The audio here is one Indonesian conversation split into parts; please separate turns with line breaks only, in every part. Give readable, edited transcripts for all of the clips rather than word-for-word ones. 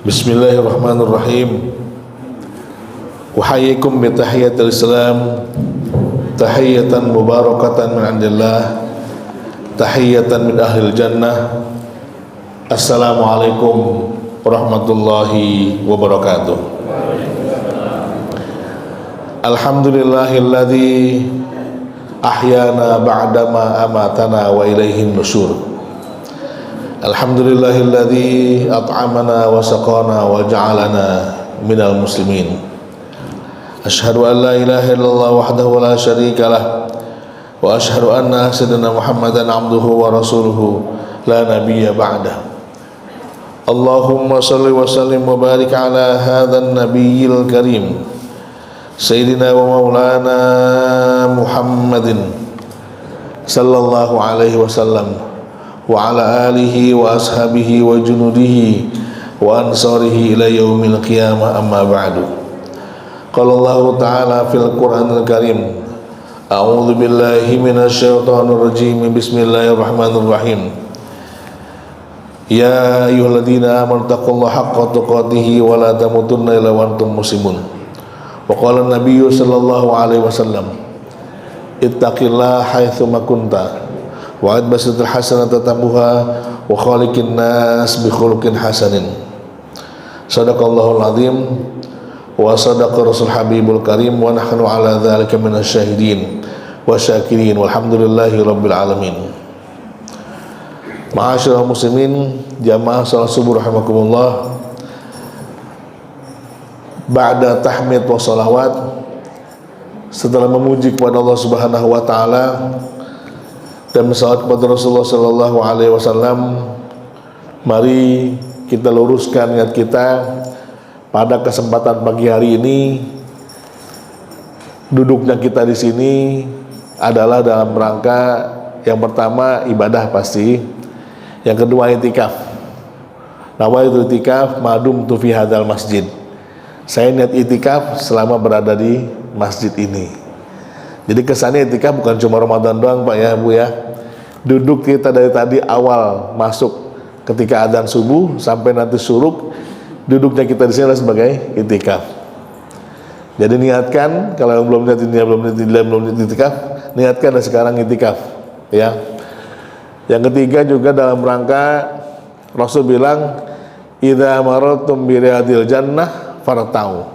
Bismillahirrahmanirrahim. Uhayyikum bi tahiyatil Islam, tahiyatan mubarakatan min indillah, tahiyatan min ahlil jannah. Assalamualaikum warahmatullahi wabarakatuh. Alhamdulillahilladzi ahyana ba'dama amatana wa ilaihin nusyur. Alhamdulillahilladzi at'amana wa saqana wa ja'alana minal muslimin. Asyhadu an la ilaha illallah wahdahu la syarika lah wa asyhadu anna sayyidina Muhammadan abduhu wa rasuluhu la nabiyya ba'dah. Allahumma shalli wa sallim wa barik ala hadzal nabiyil karim sayyidina wa maulana Muhammadin sallallahu alaihi wasallam wa ala alihi wa ashabihi wa junudihi wa ansarihi ila yaumil qiyamah, amma ba'du. Qala Allah ta'ala fil Qur'anil Karim, a'udzu billahi minasy syaithanir rajim, bismillahirrahmanirrahim. Ya ayyuhalladzina amanu taqullaha haqqa tuqatih wa la tamutunna illa wa antum muslimun. Wa qala an-nabiyyu sallallahu alaihi wasallam, ittaqillaha haitsu ma kunta wa adbasil hasanata tabuha wa khaliqin nas bi khuluqin hasanin. Sadaqallahul azim wa sadaqa rasul habibul karim wa nahnu ala dzalika minasyahidin wa syakirin walhamdulillahi rabbil alamin. Ma'asyiral muslimin, jamaah salat subuh rahimakumullah. Ba'da tahmid wa salawat, setelah memuji kepada Allah Subhanahu wa taala dan bersalawat kepada Rasulullah sallallahu alaihi wasallam, mari kita luruskan niat kita pada kesempatan pagi hari ini. Duduknya kita di sini adalah dalam rangka yang pertama ibadah pasti, yang kedua itikaf. Nawaitu itikaf madum tu fi hadzal masjid. Saya niat itikaf selama berada di masjid ini. Jadi kesannya itikaf bukan cuma Ramadan doang, Pak ya, Bu ya. Duduk kita dari tadi awal masuk ketika adzan subuh sampai nanti syuruk, duduknya kita di sini sebagai itikaf. Jadi niatkan, kalau belum niat itikaf, niatkan dari sekarang itikaf, ya. Yang ketiga juga dalam rangka Rasul bilang, idza marartum bi riyadil jannah fartau.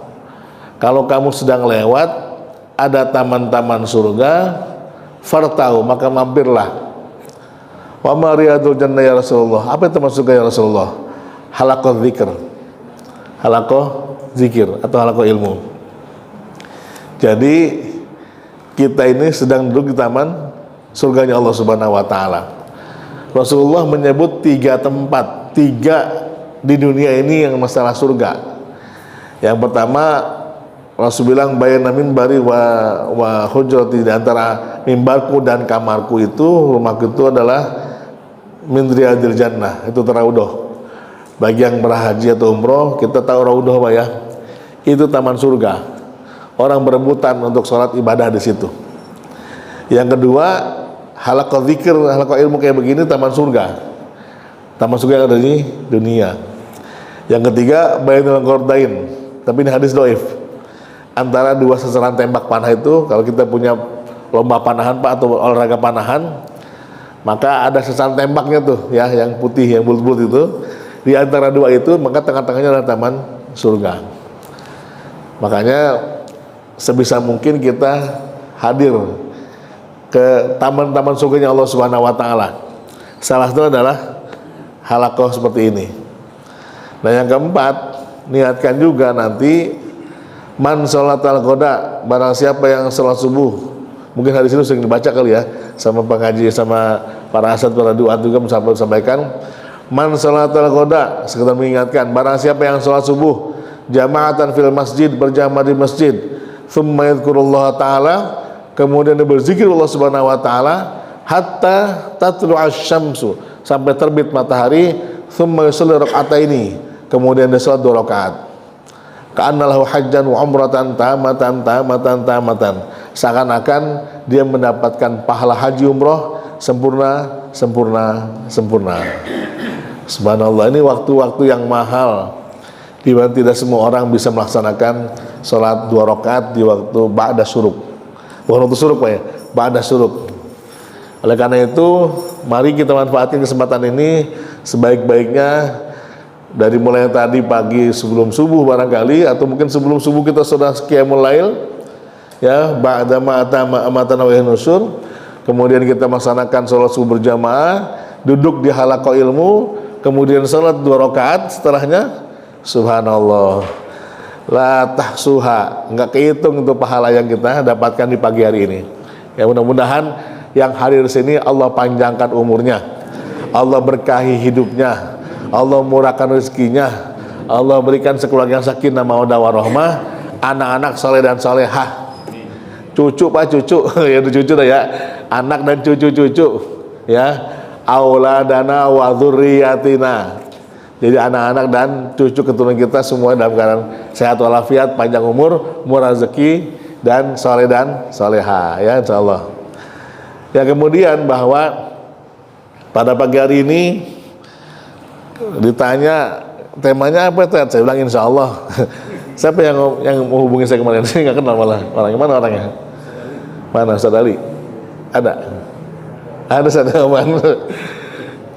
Kalau kamu sedang lewat ada taman-taman surga, fartau, maka mampirlah. Wa ma riyadul jannah ya Rasulullah. Apa itu taman surga ya Rasulullah? Halaqah zikr. Halaqah zikir atau halaqah ilmu. Jadi kita ini sedang duduk di taman surganya Allah Subhanahu wa taala. Rasulullah menyebut 3 tempat, 3 di dunia ini yang masalah surga. Yang pertama Rasul bilang bayna minbari wa hujrati, di antara mimbarku dan kamarku itu, rumahku itu adalah min riyadil jannah, itu teraudhah. Bagi yang berhaji atau umroh, kita tahu raudhah Pak ya. Itu taman surga. Orang berebutan untuk sholat ibadah di situ. Yang kedua, halaqah zikir, halaqah ilmu kayak begini, taman surga. Taman surga yang ada di dunia. Yang ketiga, bainal qardain. Tapi ini hadis dhaif. Antara 2 sasaran tembak panah itu, kalau kita punya lomba panahan Pak atau olahraga panahan, maka ada sasaran tembaknya tuh ya, yang putih, yang bulat-bulat itu. Di antara 2 itu, maka tengah-tengahnya adalah taman surga. Makanya sebisa mungkin kita hadir ke taman-taman surganya Allah Subhanahu wa taala. Salah satu adalah halaqah seperti ini. Nah yang keempat, niatkan juga nanti man sholatal qada, barang siapa yang sholat subuh. Mungkin hari ini sering dibaca kali ya sama pengaji, sama para asad, para duat juga sampaikan. Man sholatal qada, sekedar mengingatkan, barang siapa yang sholat subuh jamaatan fil masjid, berjamaah di masjid, tsumma yadhkurullaha ta'ala, kemudian dia berzikir Allah Subhanahu wa taala hatta tatlu'asy syamsu, sampai terbit matahari, tsumma yusalli raka'ataini, kemudian dia salat 2 rakaat. Ka'annalahu hajjan wa umratan tamatan. Seakan-akan dia mendapatkan pahala haji umroh sempurna. Subhanallah, ini waktu-waktu yang mahal di mana tidak semua orang bisa melaksanakan sholat 2 rakaat di waktu ba'da syuruk. Bukan waktu syuruk Pak ya, ba'da syuruk. Oleh karena itu, mari kita manfaatkan kesempatan ini sebaik-baiknya, dari mulai tadi pagi sebelum subuh barangkali, atau mungkin sebelum subuh kita sudah qiyamul lail, ya, ba'da ma'atana wa nusur. Kemudian kita melaksanakan sholat subuh berjamaah, duduk di halaqah ilmu, kemudian sholat 2 rakaat setelahnya. Subhanallah, la tahsuha, nggak kehitung untuk pahala yang kita dapatkan di pagi hari ini. Ya, mudah-mudahan yang hadir di sini Allah panjangkan umurnya, Allah berkahi hidupnya, Allah murahkan rezekinya, Allah berikan sekeluarga yang sakinah mawaddah warahmah, anak-anak soleh dan solehah, cucu Pak, cucu ya, cucu dah ya, anak dan cucu-cucu ya, auladana wa dzurriyyatina. Jadi anak-anak dan cucu keturunan kita semua dalam keadaan sehat walafiat, panjang umur, murah rezeki, dan soleh dan soleha, ya insyaallah. Ya, kemudian bahwa pada pagi hari ini ditanya temanya apa Ted? Saya bilang insyaallah. Siapa yang mau hubungi saya kemarin? Saya nggak kenal malah orangnya. Mana orangnya? Mana Ustaz Ali? Ada Ustaz Aman.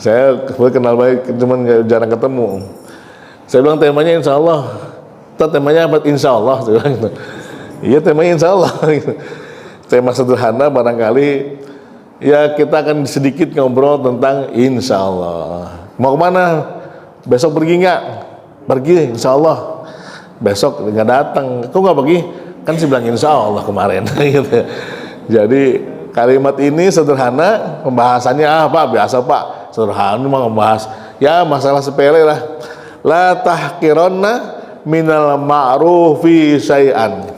Saya kenal baik, cuman jarang ketemu. Saya bilang temanya insyaallah. Temanya apa? Insyaallah. Saya bilang gitu. Iya, temanya insyaallah. Tema sederhana barangkali. Ya, kita akan sedikit ngobrol tentang insyaallah. Mau kemana? Besok pergi nggak? Pergi, insyaallah. Besok nggak datang. Kok nggak pergi? Kan sih bilang insyaallah kemarin. Gitu. Jadi kalimat ini sederhana, pembahasannya Pak, biasa Pak. Sederhana memang membahas ya masalah sepele lah. La tahqironna minal ma'rufi syai'an.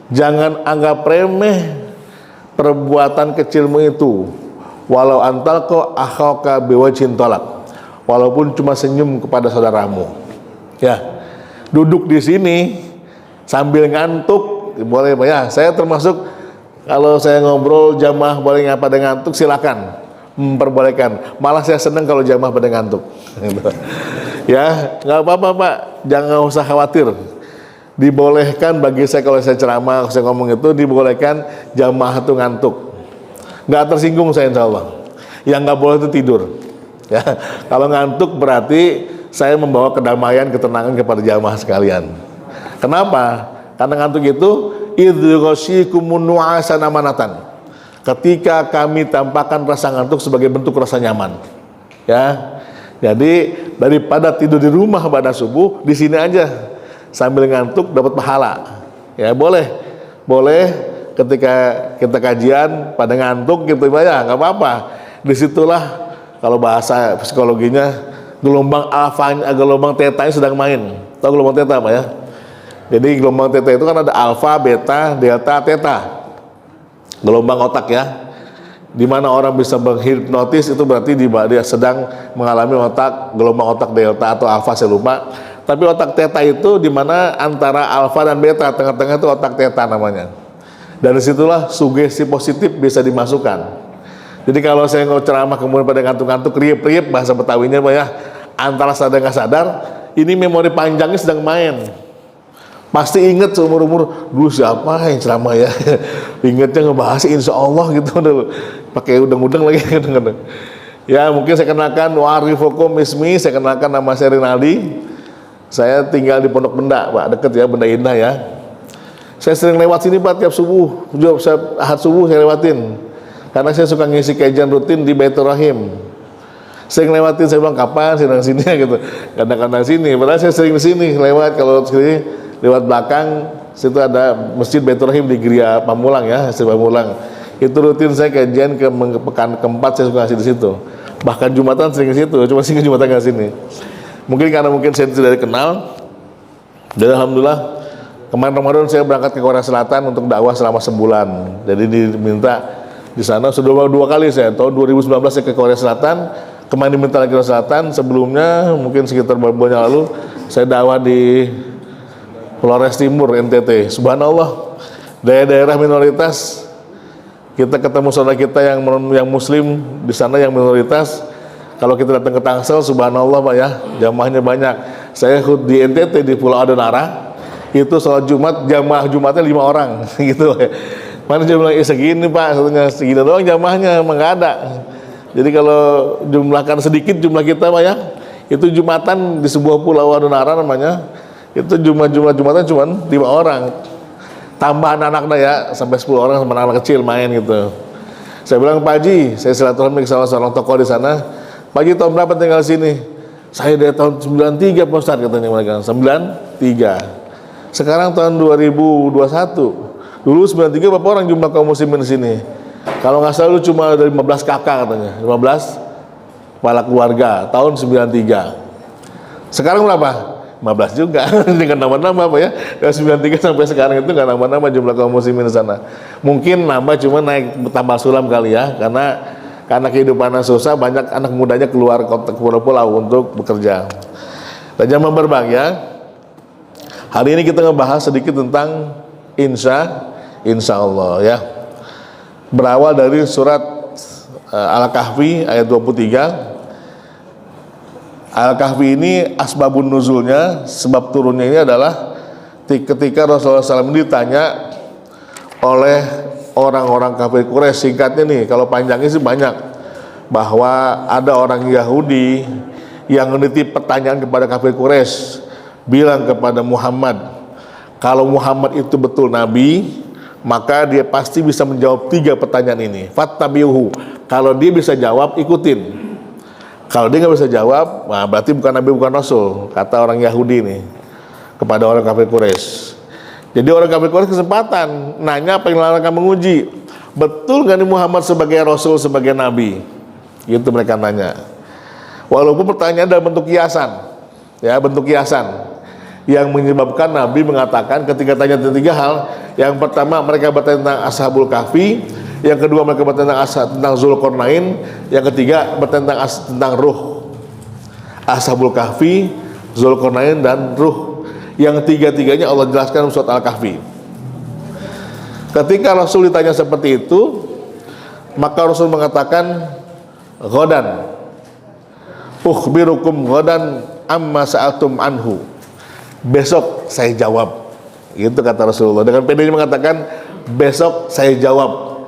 Jangan anggap remeh perbuatan kecilmu itu, walau antalqa akhaka biwajhin talaq, walaupun cuma senyum kepada saudaramu. Ya, duduk di sini sambil ngantuk boleh Pak ya. Saya termasuk, kalau saya ngobrol jamaah boleh ngapa dengan ngantuk silakan, memperbolehkan. Malah saya senang kalau jamaah pada ngantuk. Ya, nggak apa-apa Pak, jangan usah khawatir. Dibolehkan bagi saya kalau saya ceramah, saya ngomong itu dibolehkan jamaah itu ngantuk. Nggak tersinggung saya insyaallah. Yang nggak boleh itu tidur. Ya, kalau ngantuk berarti saya membawa kedamaian, ketenangan kepada jamaah sekalian. Kenapa? Karena ngantuk itu idghashikumun nu'asan amanatan. Ketika kami tampakkan rasa ngantuk sebagai bentuk rasa nyaman. Ya. Jadi daripada tidur di rumah pada subuh, di sini aja sambil ngantuk dapat pahala. Ya, boleh ketika kita kajian pada ngantuk gitu ya, nggak apa-apa. Disitulah kalau bahasa psikologinya gelombang alfa, gelombang tetanya sedang main. Tahu gelombang teta Pak ya? Jadi gelombang teta itu kan ada alfa, beta, delta, teta. Gelombang otak ya. Di mana orang bisa menghipnotis itu berarti dia sedang mengalami gelombang otak delta atau alfa, saya lupa. Tapi otak teta itu di mana antara alfa dan beta, tengah-tengah itu otak teta namanya. Dari situlah sugesti positif bisa dimasukkan. Jadi kalau saya ceramah kemudian pada ngantuk-ngantuk, riep-riep bahasa Betawinya Pak ya, antara sadar nggak sadar, ini memori panjangnya sedang main. Pasti inget seumur-umur, dulu siapa yang ceramah ya? Ingetnya ngebahas insyaallah gitu, pakai udang-udang lagi kadang-kadang. Ya, mungkin saya kenalkan wa'arifukum ismi, saya kenalkan nama saya Rinaldi. Saya tinggal di Pondok Benda, Pak, deket ya, Benda Indah ya. Saya sering lewat sini Pak tiap subuh, ahad subuh saya lewatin. Karena saya suka ngisi kajian rutin di Baitur Rahim. Sering lewatin, saya bilang kapan sedang sini gitu. Kadang-kadang sini, padahal saya sering di sini lewat, kalau sini lewat belakang situ ada Masjid Baitur Rahim di Gria Pamulang ya, Masjid Pamulang. Itu rutin saya kajian ke pekan keempat, saya suka ngasih di situ. Bahkan Jumatan sering di situ, cuma sih Jumatan nggak sini. Mungkin karena saya tidak dikenal. Dan alhamdulillah kemarin Ramadan saya berangkat ke Korea Selatan untuk dakwah selama sebulan. Jadi diminta di sana sudah 2 kali saya. Tahun 2019 saya ke Korea Selatan, kemarin diminta lagi ke Korea Selatan. Sebelumnya mungkin sekitar beberapa bulan yang lalu saya dakwah di Flores Timur, NTT. Subhanallah, daerah-daerah minoritas kita ketemu saudara kita yang muslim di sana yang minoritas. Kalau kita datang ke Tangsel, subhanallah Pak ya, jamaahnya banyak. Saya di NTT di Pulau Adonara, itu sholat Jumat jamaah Jumatnya 5 orang gitu. Mana dia bilang, segini Pak, katanya segini doang jamaahnya, emang nggak ada. Jadi kalau jumlahkan sedikit jumlah kita Pak ya, itu Jumatan di sebuah pulau Adonara namanya, itu Jumatan cuma 5 orang. Tambah anak-anaknya ya, sampai 10 orang sama anak kecil main gitu. Saya bilang, Pak Haji, saya silaturahmi sama seorang tokoh di sana. Pak Haji tahun berapa tinggal sini? Saya dari tahun 93 Pak Ustadz, katanya mereka. 93. Sekarang tahun 2021. Dulu 93 berapa orang jumlah kaum muslimin di sini? Kalau nggak salah cuma dari 15 kakak katanya, 15 kepala keluarga tahun 93. Sekarang berapa? 15 juga dengan nama-nama Pak ya. Dari 93 sampai sekarang itu nggak nama-nama jumlah kaum muslimin di sana. Mungkin nambah cuma naik tambah sulam kali ya, karena kehidupannya susah, banyak anak mudanya keluar kota pulau-pulau untuk bekerja. Dan jamaah berbahagia, hari ini kita ngebahas sedikit tentang insya Allah ya. Berawal dari surat Al-Kahfi ayat 23. Al-Kahfi ini asbabun nuzulnya, sebab turunnya ini adalah ketika Rasulullah SAW ditanya oleh orang-orang kafir Quraisy. Singkatnya nih, kalau panjangnya sih banyak, bahwa ada orang Yahudi yang menitip pertanyaan kepada kafir Quraisy, bilang kepada Muhammad, kalau Muhammad itu betul Nabi, maka dia pasti bisa menjawab 3 pertanyaan ini. Fattabi'uhu. Kalau dia bisa jawab, ikutin. Kalau dia nggak bisa jawab, nah berarti bukan Nabi, bukan Rasul, kata orang Yahudi ini kepada orang kafir Quraisy. Jadi orang kafir Quraisy kesempatan nanya, apa yang akan menguji, betul nggak nih Muhammad sebagai Rasul, sebagai Nabi? Gitu mereka nanya. Walaupun pertanyaan dalam bentuk kiasan, ya, bentuk kiasan, yang menyebabkan Nabi mengatakan ketika tanya tentang 3 hal. Yang pertama mereka bertanya tentang Ashabul Kahfi, yang kedua mereka bertanya tentang Zulkarnain, yang ketiga bertanya tentang ruh. Ashabul Kahfi, Zulkarnain dan ruh, yang 3-tiganya Allah jelaskan surat Al-Kahfi. Ketika Rasul ditanya seperti itu, maka Rasul mengatakan, ghadan ukhbirukum ghadan amma sa'altum anhu. Besok saya jawab. Itu kata Rasulullah. Dengan pedenya mengatakan, besok saya jawab.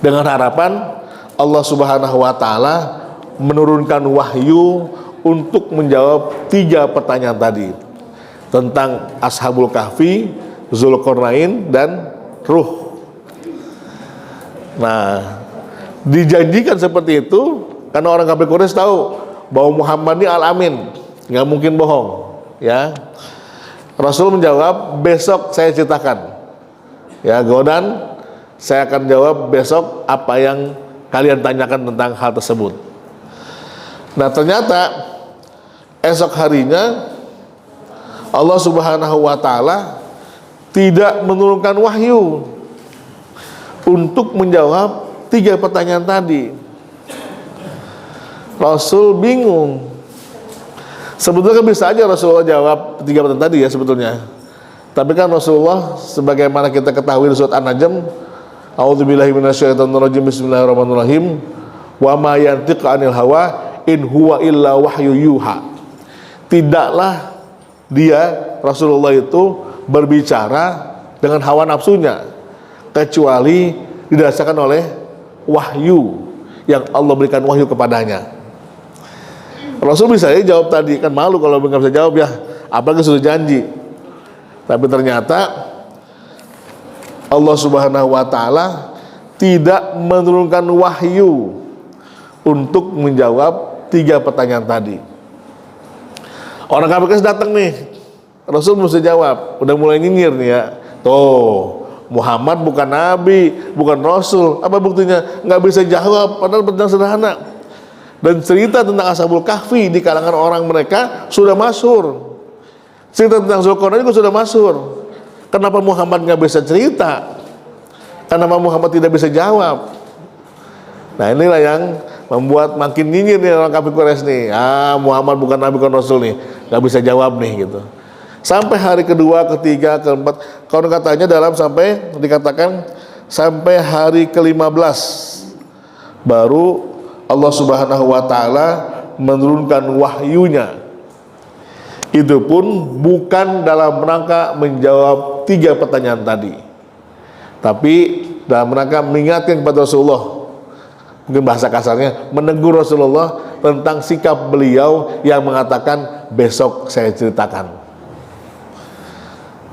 Dengan harapan Allah Subhanahu wa taala menurunkan wahyu untuk menjawab 3 pertanyaan tadi, tentang Ashabul Kahfi, Zulkarnain dan ruh. Nah, dijanjikan seperti itu karena orang kafir Quraisy tahu bahwa Muhammad ini al-amin, nggak mungkin bohong, ya. Rasul menjawab, besok saya ceritakan, ya, Godan, saya akan jawab besok apa yang kalian tanyakan tentang hal tersebut. Nah, ternyata esok harinya Allah Subhanahu wa taala tidak menurunkan wahyu untuk menjawab 3 pertanyaan tadi. Rasul bingung. Sebetulnya kan bisa aja Rasulullah jawab 3 pertanyaan tadi ya sebetulnya. Tapi kan Rasulullah, sebagaimana kita ketahui di surat An-Najm, a'udzubillahi minasyaitonirrajim, bismillahirrahmanirrahim, wa ma yantiqu 'anil hawa in huwa illa wahyu yuha. Tidaklah dia, Rasulullah itu, berbicara dengan hawa nafsunya, kecuali didasarkan oleh wahyu yang Allah berikan wahyu kepadanya. Rasul bisa aja jawab tadi, kan malu kalau nggak bisa jawab ya, apalagi sudah janji. Tapi ternyata Allah Subhanahu wa taala tidak menurunkan wahyu untuk menjawab 3 pertanyaan tadi. Orang kafir datang nih, Rasul mesti jawab, udah mulai nyinyir nih ya. Tuh, Muhammad bukan Nabi, bukan Rasul. Apa buktinya? Nggak bisa jawab, padahal pertanyaan sederhana. Dan cerita tentang Ashabul Kahfi di kalangan orang mereka sudah masyhur. Cerita tentang Zulkarnain juga sudah masyhur. Kenapa Muhammad nggak bisa cerita? Kenapa Muhammad tidak bisa jawab? Nah, inilah yang membuat makin nyinyir nih orang kafir Quraisy nih. Muhammad bukan Nabi, bukan Rasul nih, nggak bisa jawab nih gitu. Sampai hari kedua, ketiga, keempat, kalau katanya dikatakan sampai hari ke-15 baru Allah Subhanahu wa taala menurunkan wahyunya Itu pun bukan dalam rangka menjawab 3 pertanyaan tadi, tapi dalam rangka mengingatkan kepada Rasulullah, mungkin bahasa kasarnya menegur Rasulullah tentang sikap beliau yang mengatakan besok saya ceritakan.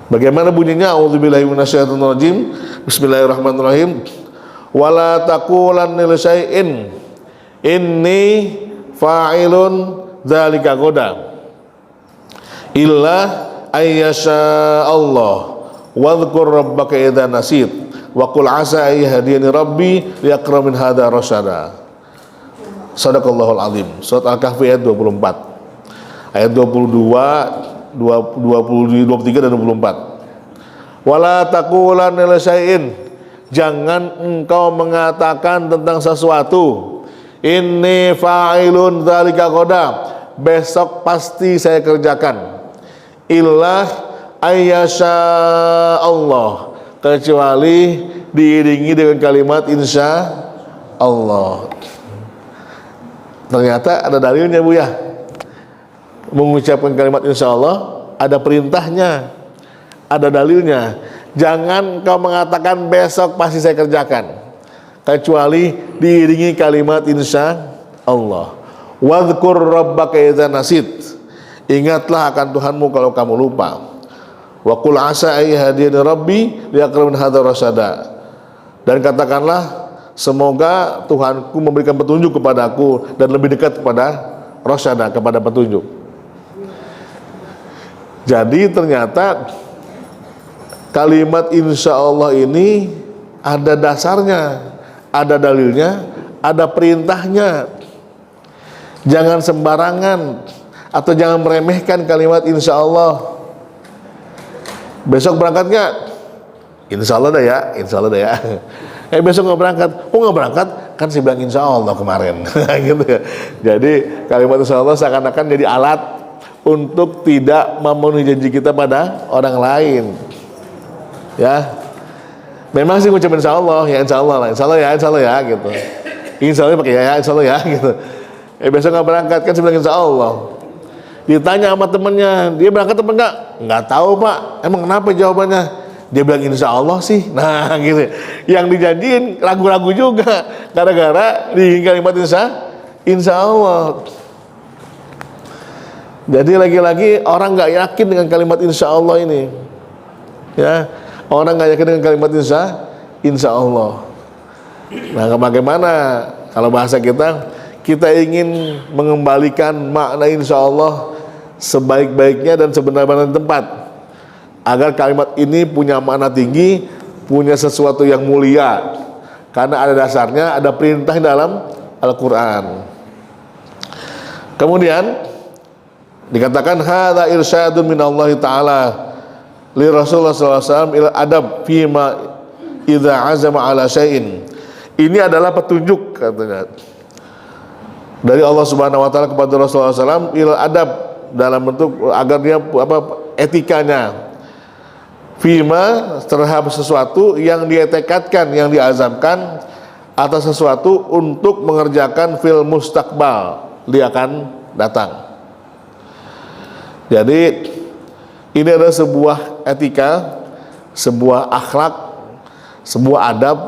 Bagaimana bunyinya? A'udzubillahi minasyaitonirrajim. Bismillahirrahmanirrahim. Wala taqulanna li syai'in inni fa'ilun dzalika ghadan illa ayyasha Allah wadhkur rabbaka idza nasit wa qul asa ayyadini rabbi liaqra min hadza rasyada. Shadaqallahul azim. Surat Al-Kahfi ayat 24. Ayat 22, 23 dan 24. Wala taqulanna li syai'in, jangan engkau mengatakan tentang sesuatu, inni fa'ilun dzalika ghadan, besok pasti saya kerjakan, illa ayyasha Allah, kecuali diiringi dengan kalimat insya Allah. Ternyata ada dalilnya, Bu, ya. Mengucapkan kalimat insya Allah ada perintahnya, ada dalilnya. Jangan kau mengatakan besok pasti saya kerjakan, kecuali diiringi kalimat insya Allah. Wadhkur rabbaka idza nasit, ingatlah akan Tuhanmu kalau kamu lupa. Wa qul asa ayyadini rabbi liaqra min hadza rasyada, dan katakanlah semoga Tuhanku memberikan petunjuk kepadaku dan lebih dekat kepada rasyada, kepada petunjuk. Jadi ternyata kalimat insya Allah ini ada dasarnya, ada dalilnya, ada perintahnya. Jangan sembarangan atau jangan meremehkan kalimat insya Allah. Besok berangkat nggak? Insya Allah dah ya, insya Allah dah ya. Besok nggak berangkat? Oh nggak berangkat? Kan saya bilang insya Allah kemarin. Gitu ya. Jadi kalimat insya Allah seakan-akan jadi alat untuk tidak memenuhi janji kita pada orang lain. Ya, memang sih ngucapin insya Allah, ya insya Allah lah, insya Allah ya, insya Allah ya, gitu. Insya Allah pakai ya, insya Allah ya, gitu. Besok nggak berangkat, kan saya bilang insya Allah. Ditanya sama temennya, dia berangkat apa enggak? Nggak tahu, Pak. Emang kenapa jawabannya? Dia bilang insya Allah sih. Nah, gitu. Yang dijanjiin ragu-ragu juga, gara-gara di kalimat insya Allah. Jadi lagi-lagi orang nggak yakin dengan kalimat insya Allah ini, ya. Orang nggak yakin dengan kalimat insya Allah. Nah, bagaimana kalau bahasa kita ingin mengembalikan makna insya Allah sebaik-baiknya dan sebenar-benar tempat, agar kalimat ini punya makna tinggi, punya sesuatu yang mulia, karena ada dasarnya, ada perintah dalam Al-Quran. Kemudian dikatakan hadza irsyadun minallahi ta'ala li Rasulullah sallallahu alaihi wasallam ila adab fima idza azama ala syai'in. Ini adalah petunjuk, katanya, dari Allah Subhanahu wa taala kepada Rasulullah SAW ila adab, dalam bentuk agar dia etikanya, fima terhadap sesuatu yang dia tekadkan, yang diazamkan atas sesuatu untuk mengerjakan fil mustaqbal, dia akan datang. Jadi ini adalah sebuah etika, sebuah akhlak, sebuah adab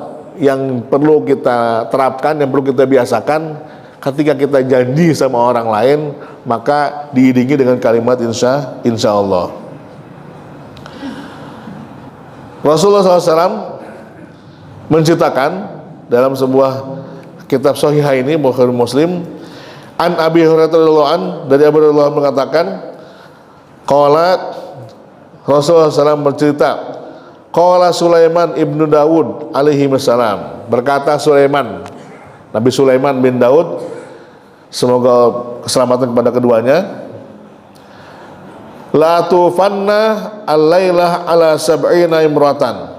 yang perlu kita terapkan, yang perlu kita biasakan ketika kita janji sama orang lain, maka diiringi dengan kalimat insya Allah. Rasulullah SAW menceritakan dalam sebuah kitab Sahih ini, Bukhari Muslim, an Abi Hurairah radhiyallahu an, dari Abu Hurairah mengatakan, qala Rasulullah SAW bercerita, qala Sulaiman ibnu Daud alaihi wassalam, berkata Sulaiman, Nabi Sulaiman bin Daud, semoga keselamatan kepada keduanya, la tufanna al-lailah ala sab'ina imratan.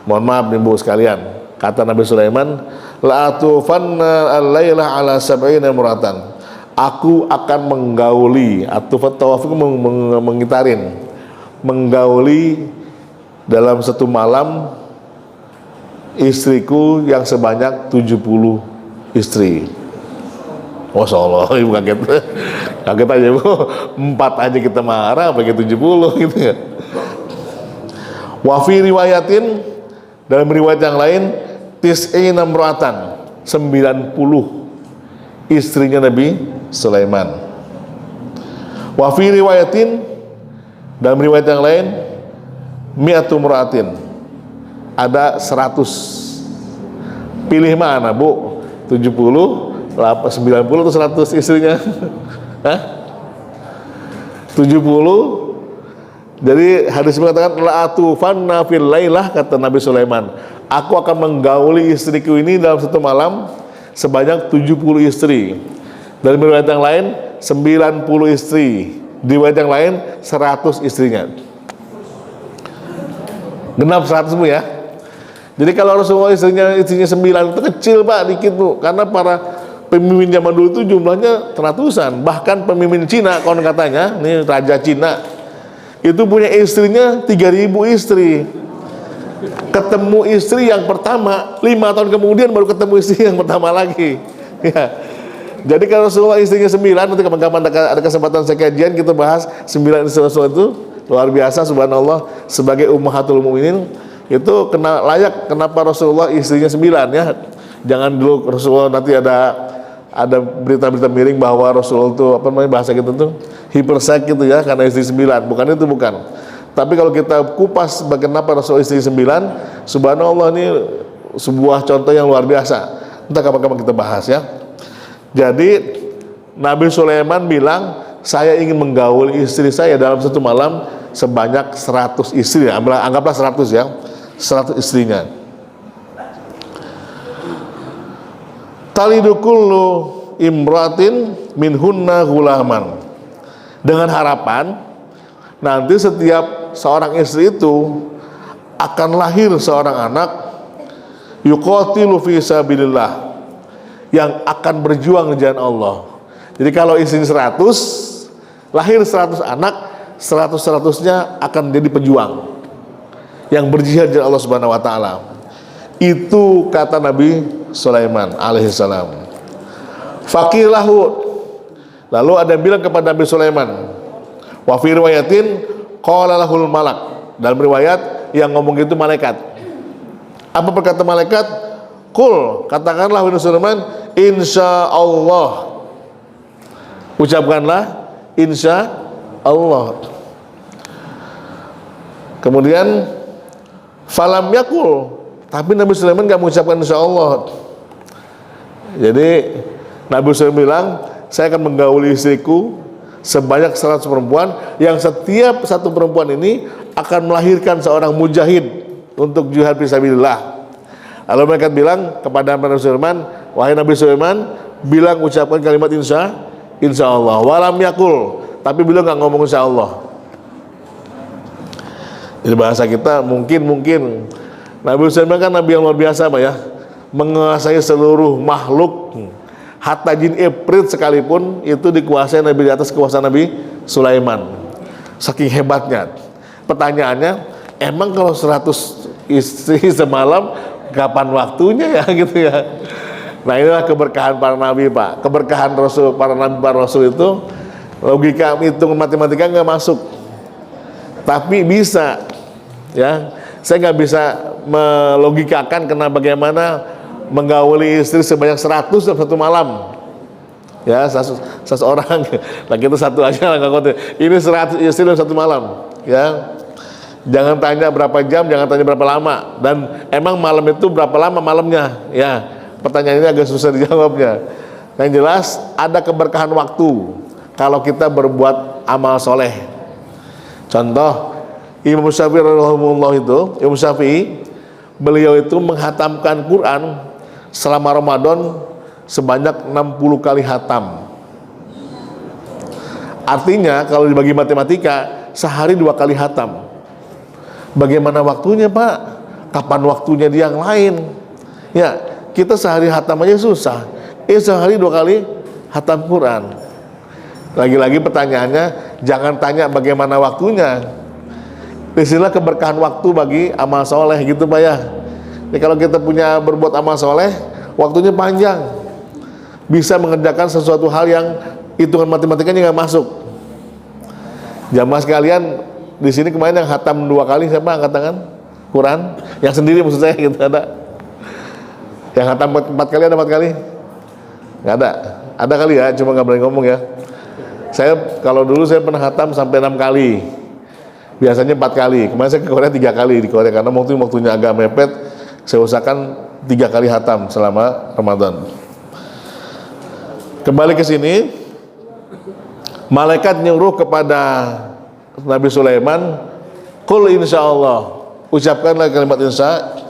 Mohon maaf nih Bu sekalian, kata Nabi Sulaiman, la tufanna al-lailah ala sab'ina imratan. Aku akan menggauli, atau tawaf itu mengitarin, menggauli dalam satu malam istriku yang sebanyak 70 istri. Masya Allah, ibu kaget. Kaget aja Bu, 4 aja kita marah, apalagi 70 gitu ya. Wa fi riwayatin, dalam riwayat yang lain, tis'ina imra'atan, 90 istrinya Nabi Sulaiman. Wa fi riwayatin, dalam riwayat yang lain, mi'atu imra'atin, ada 100. Pilih mana Bu? 70, 90 atau 100 istrinya? Hah? 70. Jadi hadis mengatakan la atufanna fil lailah, kata Nabi Sulaiman, aku akan menggauli istriku ini dalam satu malam sebanyak 70 istri. Dalam riwayat yang lain 90 istri, di riwayat yang lain 100 istrinya. Genap 100 Bu ya. Jadi kalau Rasulullah istrinya 9 itu kecil Pak, dikit Bu, karena para pemimpin zaman dulu itu jumlahnya ratusan. Bahkan pemimpin Cina, konon katanya, ini raja Cina, itu punya istrinya 3.000 istri. Ketemu istri yang pertama 5 tahun kemudian baru ketemu istri yang pertama lagi ya. Jadi kalau Rasulullah istrinya 9, nanti kapan-kapan ada kesempatan saya kajian, kita bahas 9 istri Rasulullah itu luar biasa, subhanallah. Sebagai ummahatul mukminin itu kena layak kenapa Rasulullah istrinya 9 ya. Jangan dulu Rasulullah nanti ada berita-berita miring bahwa Rasulullah itu apa namanya bahasa kita tuh hipersek gitu ya, karena istri 9. Bukan itu, bukan. Tapi kalau kita kupas bagaimana Rasulullah istri 9, subhanallah, ini sebuah contoh yang luar biasa. Entah kapan-kapan kita bahas ya. Jadi Nabi Sulaiman bilang, saya ingin menggaul istri saya dalam satu malam sebanyak 100 istri ya. Anggaplah 100 ya, 100 istrinya. Talidu kullu imratin minhunna ghulaman, dengan harapan nanti setiap seorang istri itu akan lahir seorang anak yuqatilu fi sabilillah, yang akan berjuang di jalan Allah. Jadi kalau istri 100, lahir 100 anak, 100-100-nya akan jadi pejuang yang berjihad di jalan Allah Subhanahu wa taala. Itu kata Nabi Sulaiman alaihissalam. Faqilahu, lalu ada yang bilang kepada Nabi Sulaiman, wa fi riwayatin qala lahul malak, dalam riwayat yang ngomong itu malaikat. Apa berkata malaikat? Qul, katakanlah wahai Sulaiman, insya Allah, ucapkanlah insya Allah. Kemudian falam yakul, tapi Nabi Sulaiman gak mengucapkan insya Allah. Jadi Nabi Sulaiman bilang, saya akan menggauli istriku sebanyak 100 perempuan, yang setiap satu perempuan ini akan melahirkan seorang mujahid untuk jihad fisabilillah. Lalu mereka bilang kepada Nabi Sulaiman, wahai Nabi Sulaiman, bilang ucapkan kalimat insya Allah. Walam yakul, tapi beliau nggak ngomong insya Allah. Jadi bahasa kita mungkin Nabi Sulaiman kan Nabi yang luar biasa Pak ya, menguasai seluruh makhluk, hatta jin ifrit sekalipun itu dikuasai Nabi, di atas kekuasaan Nabi Sulaiman. Saking hebatnya. Pertanyaannya, emang kalau 100 istri semalam kapan waktunya ya gitu ya. Nah inilah keberkahan para nabi Pak, keberkahan Rasul, para nabi, para Rasul itu logika hitung matematika nggak masuk, tapi bisa ya. Saya nggak bisa melogikakan karena bagaimana menggauli istri sebanyak 100 dalam satu malam ya, seseorang lagi itu satu aja lah nggak kuat. Ini 100 istri dalam satu malam ya. Jangan tanya berapa jam, jangan tanya berapa lama, dan emang malam itu berapa lama malamnya ya. Pertanyaan ini agak susah dijawabnya. Yang jelas ada keberkahan waktu kalau kita berbuat amal soleh. Contoh Imam Syafi'i rahimahullah itu, Imam Syafi'i, beliau itu menghatamkan Quran selama Ramadan sebanyak 60 kali hatam. Artinya kalau dibagi matematika, sehari 2 kali hatam. Bagaimana waktunya Pak? Kapan waktunya di yang lain? Ya, kita sehari hatam aja susah. Sehari 2 kali hatam Quran. Lagi-lagi pertanyaannya, jangan tanya bagaimana waktunya. Disinilah keberkahan waktu bagi amal soleh gitu Pak ya. Jadi kalau kita punya berbuat amal soleh, waktunya panjang, bisa mengerjakan sesuatu hal yang hitungan matematikanya nggak masuk. Jamaah sekalian, di sini kemarin yang hatam 2 kali siapa angkat tangan? Quran? Yang sendiri maksud saya gitu, ada? Yang hatam 4 kali ada 4 kali? Nggak ada? Ada kali ya, cuma nggak berani ngomong ya. Saya kalau dulu saya pernah hatam sampai 6 kali. Biasanya 4 kali. Kemarin saya ke Korea 3 kali di Korea karena waktunya agak mepet. Saya usahakan 3 kali hatam selama Ramadan. Kembali ke sini, malaikat nyuruh kepada Nabi Sulaiman, "Qul insyaallah." Ucapkanlah kalimat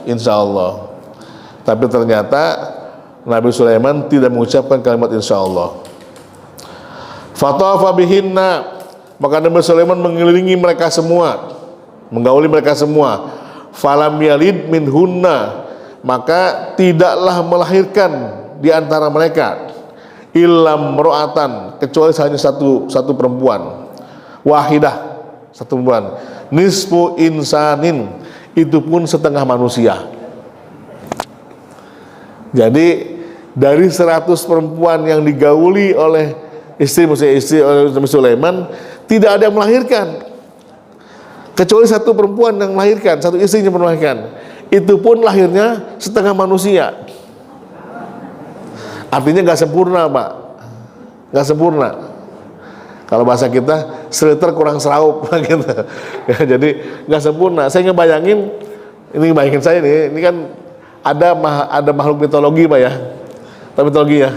insyaallah. Tapi ternyata Nabi Sulaiman tidak mengucapkan kalimat insyaallah. Fatafa bihinna, maka Nabi Sulaiman mengelilingi mereka semua, menggauli mereka semua. Falam yalid minhunna, maka tidaklah melahirkan di antara mereka illam ro'atan, kecuali hanya satu perempuan, wahidah, satu perempuan, nisfu insanin, itu pun setengah manusia. Jadi dari 100 perempuan yang digauli oleh istri oleh Nabi Sulaiman, tidak ada yang melahirkan, kecuali satu perempuan yang melahirkan, satu istrinya melahirkan. Itu pun lahirnya setengah manusia. Artinya nggak sempurna, Pak, nggak sempurna. Kalau bahasa kita, seliter kurang seraup gitu. Ya, jadi nggak sempurna. Saya ngebayangin, bayangin saya ini kan ada makhluk mitologi, Pak ya, mitologi ya.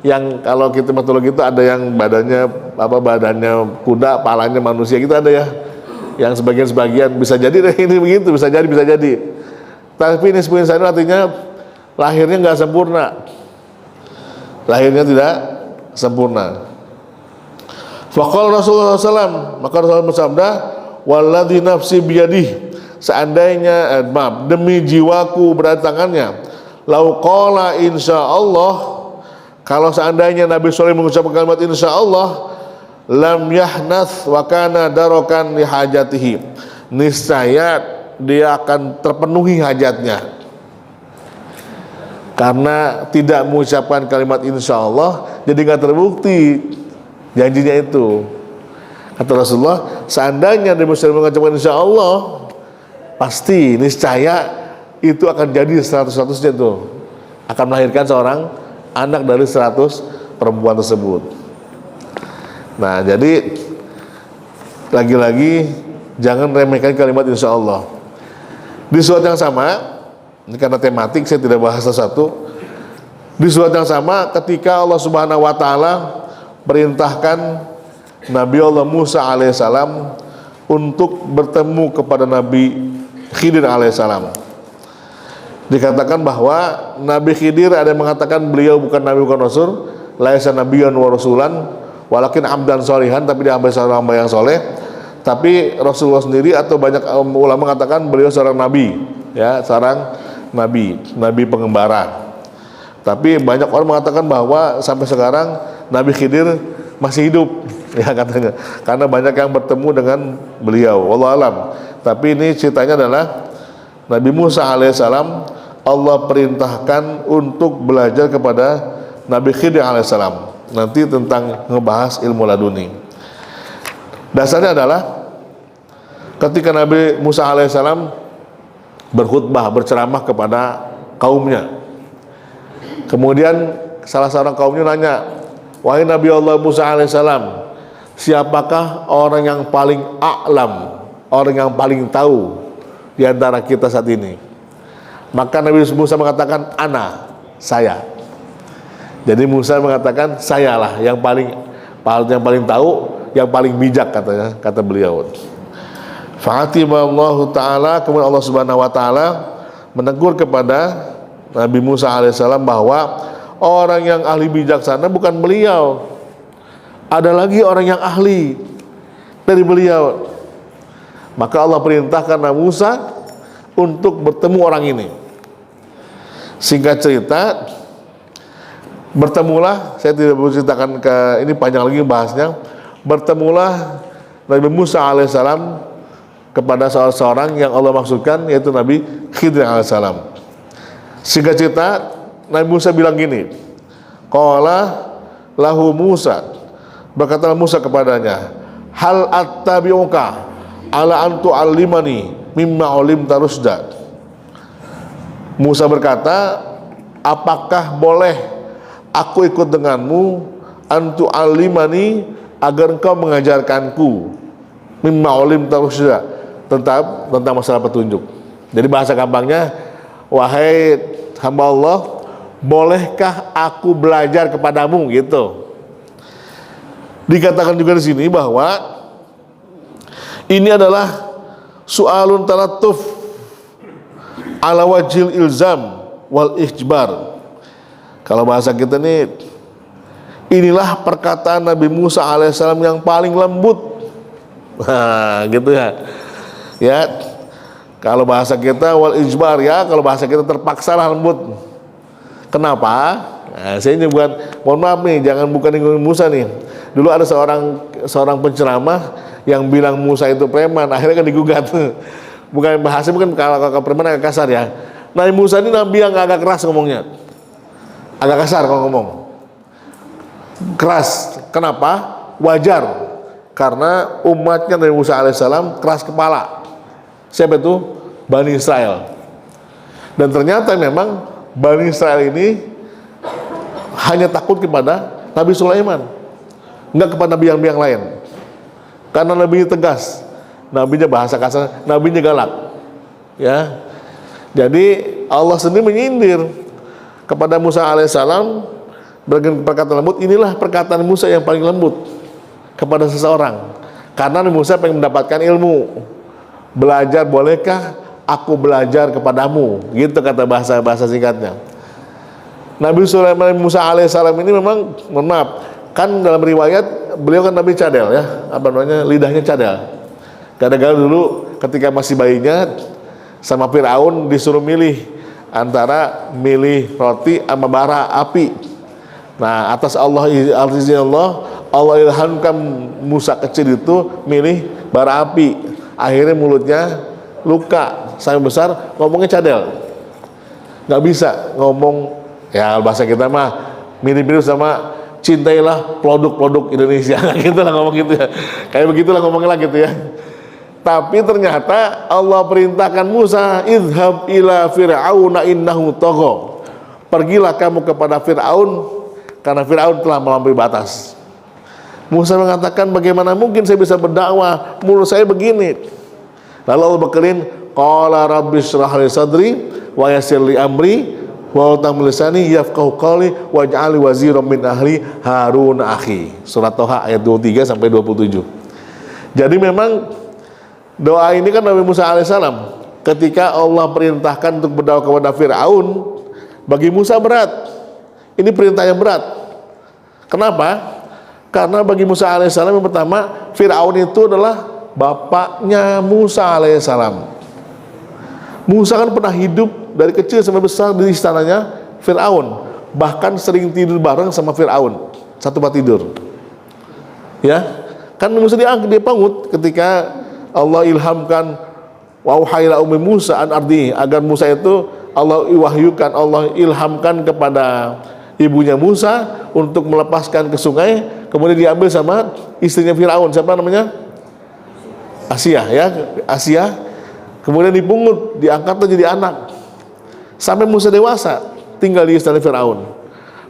Yang kalau kita mitologi itu ada yang badannya kuda, palanya manusia, gitu ada ya. Yang sebagian bisa jadi ini begitu, bisa jadi. Tapi ini sebenarnya artinya lahirnya nggak sempurna. Lahirnya tidak sempurna. Faqala Rasulullah SAW, maka Rasulullah bersabda, "Walladzi nafsi biyadih," seandainya demi jiwaku berada tangannya, "lau qala insyaallah," kalau seandainya Nabi Sulaiman mengucapkan kalimat insyaallah, "lam yahnath wa kana darokan li hajatihi," niscaya dia akan terpenuhi hajatnya. Karena tidak mengucapkan kalimat insyaallah, jadi nggak terbukti janjinya itu. Kata Rasulullah, seandainya Nabi Sulaiman mengucapkan insyaallah, pasti niscaya itu akan jadi 100-100-nya tuh, akan melahirkan seorang anak dari 100 perempuan tersebut. Nah, jadi lagi-lagi jangan remehkan kalimat insyaallah. Di surat yang sama, ini karena tematik saya tidak bahas satu. Di surat yang sama, ketika Allah Subhanahu wa taala perintahkan Nabi Allah Musa alaihissalam untuk bertemu kepada Nabi Khidir alaihissalam, dikatakan bahwa Nabi Khidir, ada yang mengatakan beliau bukan nabi, bukan rasul, laisa nabiyyan wa rasulan walakin abdan sholihan, tapi dia seorang hamba yang soleh. Tapi Rasulullah sendiri atau banyak ulama mengatakan beliau seorang nabi, ya, seorang nabi pengembara. Tapi banyak orang mengatakan bahwa sampai sekarang Nabi Khidir masih hidup, ya katanya, karena banyak yang bertemu dengan beliau. Wallahu alam. Tapi ini ceritanya adalah Nabi Musa alaihissalam, Allah perintahkan untuk belajar kepada Nabi Khidir alaihissalam nanti tentang ngebahas ilmu laduni. Dasarnya adalah ketika Nabi Musa alaihissalam berkhutbah, berceramah kepada kaumnya. Kemudian salah seorang kaumnya nanya, "Wahai Nabi Allah Musa alaihissalam, siapakah orang yang paling a'lam, orang yang paling tahu di antara kita saat ini?" Maka Nabi Musa mengatakan, saya. Jadi Musa mengatakan, sayalah yang paling tahu, yang paling bijak, katanya, kata beliau. Fa'atiballahu ta'ala, kemudian Allah Subhanahu wa ta'ala menegur kepada Nabi Musa alaihissalam bahwa orang yang ahli bijaksana bukan beliau, ada lagi orang yang ahli dari beliau. Maka Allah perintahkan Nabi Musa untuk bertemu orang ini. Singkat cerita, bertemulah, saya tidak perlu ceritakan ini panjang lagi bahasnya. Bertemulah Nabi Musa alaihissalam kepada seorang yang Allah maksudkan, yaitu Nabi Khidir alaihissalam. Singkat cerita, Nabi Musa bilang gini, qala lahu Musa, Berkata Musa kepadanya, hal attabi'uka ala an tu'allimani mimma ulimta rusda. Musa berkata, apakah boleh aku ikut denganmu an tu'allimani, agar engkau mengajarkanku mimma ulimta rusda, tentang masalah petunjuk. Jadi bahasa gampangnya, wahai hamba Allah, bolehkah aku belajar kepadamu, gitu. Dikatakan juga di sini bahwa ini adalah su'alun talatuf ala wajhil ilzam wal ijbar. Kalau bahasa kita nih, inilah perkataan Nabi Musa alaihissalam yang paling lembut. Nah, gitu ya. Ya, kalau bahasa kita wal ijbar, ya, kalau bahasa kita terpaksa lah lembut. Kenapa? Nah, saya ini mohon maaf nih, jangan bukan ingin Musa nih. Dulu ada seorang penceramah yang bilang Musa itu preman, akhirnya kan digugat. Bukan bahasa, bukan kalau preman agak kasar ya. Nabi Musa ini nabi yang agak keras ngomongnya, agak kasar kalau ngomong. Keras. Kenapa? Wajar, karena umatnya Nabi Musa alaihissalam keras kepala. Siapa itu? Bani Israel. Dan ternyata memang Bani Israel ini hanya takut kepada Nabi Sulaiman, enggak kepada nabi-nabi yang lain. Karena nabinya tegas, nabinya bahasa kasar, nabinya galak. Ya. Jadi Allah sendiri menyindir kepada Musa alaihissalam dengan perkataan lembut. Inilah perkataan Musa yang paling lembut kepada seseorang. Karena Musa pengen mendapatkan ilmu. Belajar, bolehkah aku belajar kepadamu? Gitu kata bahasa singkatnya. Nabi Sulaiman Musa alaihissalam ini memang, mohon maaf, kan dalam riwayat beliau kan Nabi cadel ya, lidahnya cadel. Kadang-kadang dulu ketika masih bayinya sama Fir'aun disuruh milih antara milih roti sama bara api. Nah, atas Allah ilhamkan Musa kecil itu milih bara api. Akhirnya mulutnya luka sampai besar, ngomongnya cadel, nggak bisa ngomong. Ya bahasa kita mah mirip-mirip sama cintailah produk-produk Indonesia, gitu lah ngomong gitu ya, kayak begitulah ngomongnya lah gitu ya. Tapi ternyata Allah perintahkan Musa, idhab ila fir'auna innahu tagha, pergilah kamu kepada Fir'aun karena Fir'aun telah melampaui batas. Musa mengatakan, bagaimana mungkin saya bisa berdakwah, mulut saya begini. Lalu Allah berkerin, qala rabbi shrah li sadri wa yassir li amri wa hlul lisani yafqahu qawli waj'al waziran min ahli Harun akhi. Surat Toha ayat 23 sampai 27. Jadi memang doa ini kan Nabi Musa alaihissalam ketika Allah perintahkan untuk berdakwah kepada Fir'aun, bagi Musa berat. Ini perintah yang berat. Kenapa? Karena bagi Musa alaihissalam yang pertama, Fir'aun itu adalah bapaknya Musa alaihissalam. Musa kan pernah hidup dari kecil sampai besar di istananya Fir'aun, bahkan sering tidur bareng sama Fir'aun, satu tempat tidur. Ya, kan Musa dia pangut ketika Allah ilhamkan wa uhaila ummi Musa an ardi, agar Musa itu Allah wahyukan, Allah ilhamkan kepada ibunya Musa untuk melepaskan ke sungai, kemudian diambil sama istrinya Fir'aun, siapa namanya? Asia, ya, Asia. Kemudian dipungut, diangkat jadi anak. Sampai Musa dewasa, tinggal di istana Fir'aun.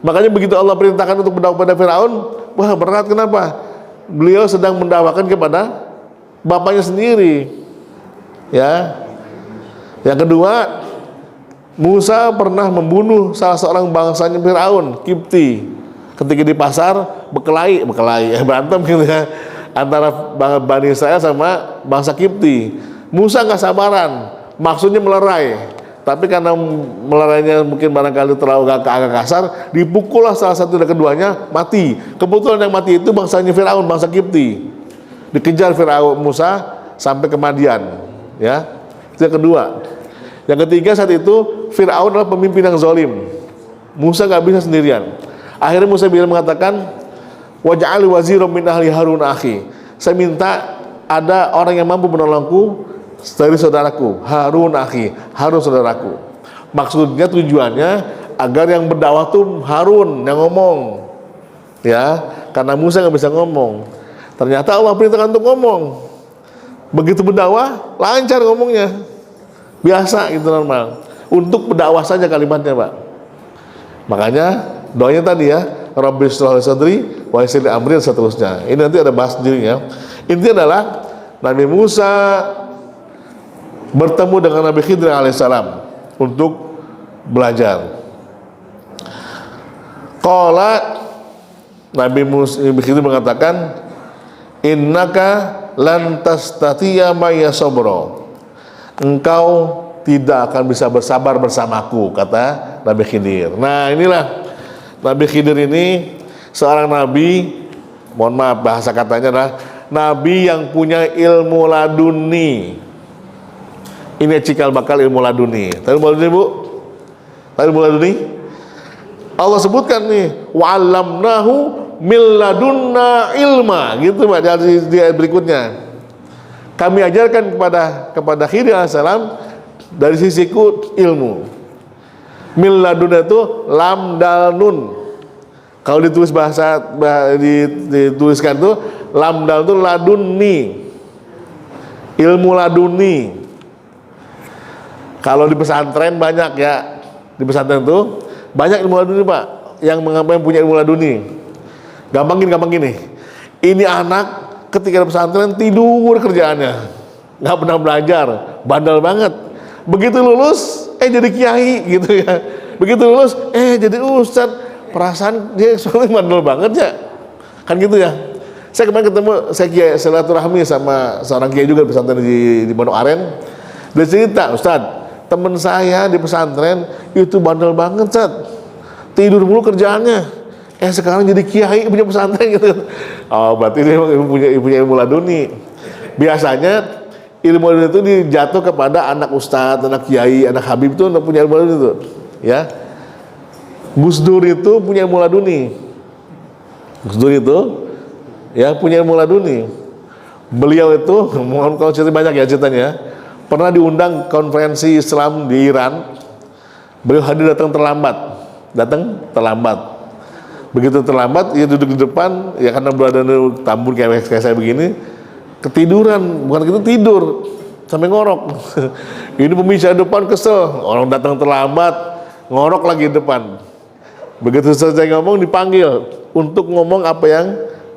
Makanya begitu Allah perintahkan untuk berdakwah kepada Fir'aun, wah berat, kenapa? Beliau sedang mendakwakan kepada bapaknya sendiri. Ya. Yang kedua, Musa pernah membunuh salah seorang bangsanya Fir'aun, Kipti. Ketika di pasar berkelahi berantem gitu ya, antara Bani Israel sama bangsa Kipti. Musa nggak sabaran, maksudnya melerai, tapi karena melerainya mungkin barangkali terlalu agak kasar, dipukullah salah satu dari keduanya, mati. Kebetulan yang mati itu bangsanya Fir'aun, bangsa Kipti. Dikejar Fir'aun Musa sampai ke Madian, ya. Itu yang kedua. Yang ketiga, saat itu Fir'aun adalah pemimpin yang zalim. Musa nggak bisa sendirian. Akhirnya Musa mengatakan, waj'al waziran min ahli Harun akhi. Saya minta ada orang yang mampu menolongku dari saudaraku Harun akhi, Harun saudaraku. Maksudnya, tujuannya agar yang berdakwah tuh Harun yang ngomong, ya, karena Musa nggak bisa ngomong. Ternyata Allah perintahkan untuk ngomong. Begitu berdakwah, lancar ngomongnya, biasa gitu, normal. Untuk berdakwah saja kalimatnya, Pak. Makanya doanya tadi ya, Rabbi shrah li sadri wa yassir li amri, dan seterusnya. Ini nanti ada bahas dirinya. Intinya adalah Nabi Musa bertemu dengan Nabi Khidir alaihissalam untuk belajar. Qala, Nabi Khidir mengatakan, innaka lan tastatiya maya sabra, engkau tidak akan bisa bersabar bersamaku, kata Nabi Khidir. Nah, inilah Nabi Khidir ini seorang nabi, mohon maaf bahasa katanya adalah nabi yang punya ilmu laduni. Ini cikal bakal ilmu laduni. Tahu ilmu laduni, Bu? Tahu ilmu laduni? Allah sebutkan nih, wa'allamnahu min ladunna ilma, gitu Pak di ayat berikutnya. Kami ajarkan kepada Khidir alaihissalam dari sisiku ilmu. Min ladunna itu lam dal nun. Kalau ditulis dituliskan itu lam dal itu laduni. Ilmu laduni. Kalau di pesantren banyak ya. Di pesantren itu banyak ilmu laduni, Pak, yang punya ilmu laduni. Gampang gini. Ini anak ketika di pesantren tidur kerjaannya, nggak pernah belajar, bandel banget. Begitu lulus, jadi kiai gitu ya. Begitu lulus, jadi ustadz. Perasaan dia soalnya bandel banget ya, kan gitu ya. Saya kemarin ketemu, saya silaturahmi sama seorang kiai juga di pesantren di Pondok Aren. Dia cerita, Ustadz, temen saya di pesantren itu bandel banget, Ustadz, tidur mulu kerjaannya. Sekarang jadi kiai punya pesantren gitu. Oh, berarti dia punya ilmu laduni. Biasanya ilmu laduni itu dijatuh kepada anak ustadz, anak kiai, anak habib itu punya ilmu laduni itu, ya. Gus Dur itu punya ilmu laduni. Gus Dur itu ya punya ilmu laduni. Beliau itu, mohon kalau cerita banyak ya ceritanya, pernah diundang konferensi Islam di Iran. Beliau hadir datang terlambat. Begitu terlambat, ia duduk di depan, ya karena berada di tambun kayak saya begini, ketiduran, bukan gitu, tidur sampai ngorok. Ini pembicara depan kesel, orang datang terlambat, ngorok lagi di depan. Begitu selesai ngomong, dipanggil untuk ngomong apa yang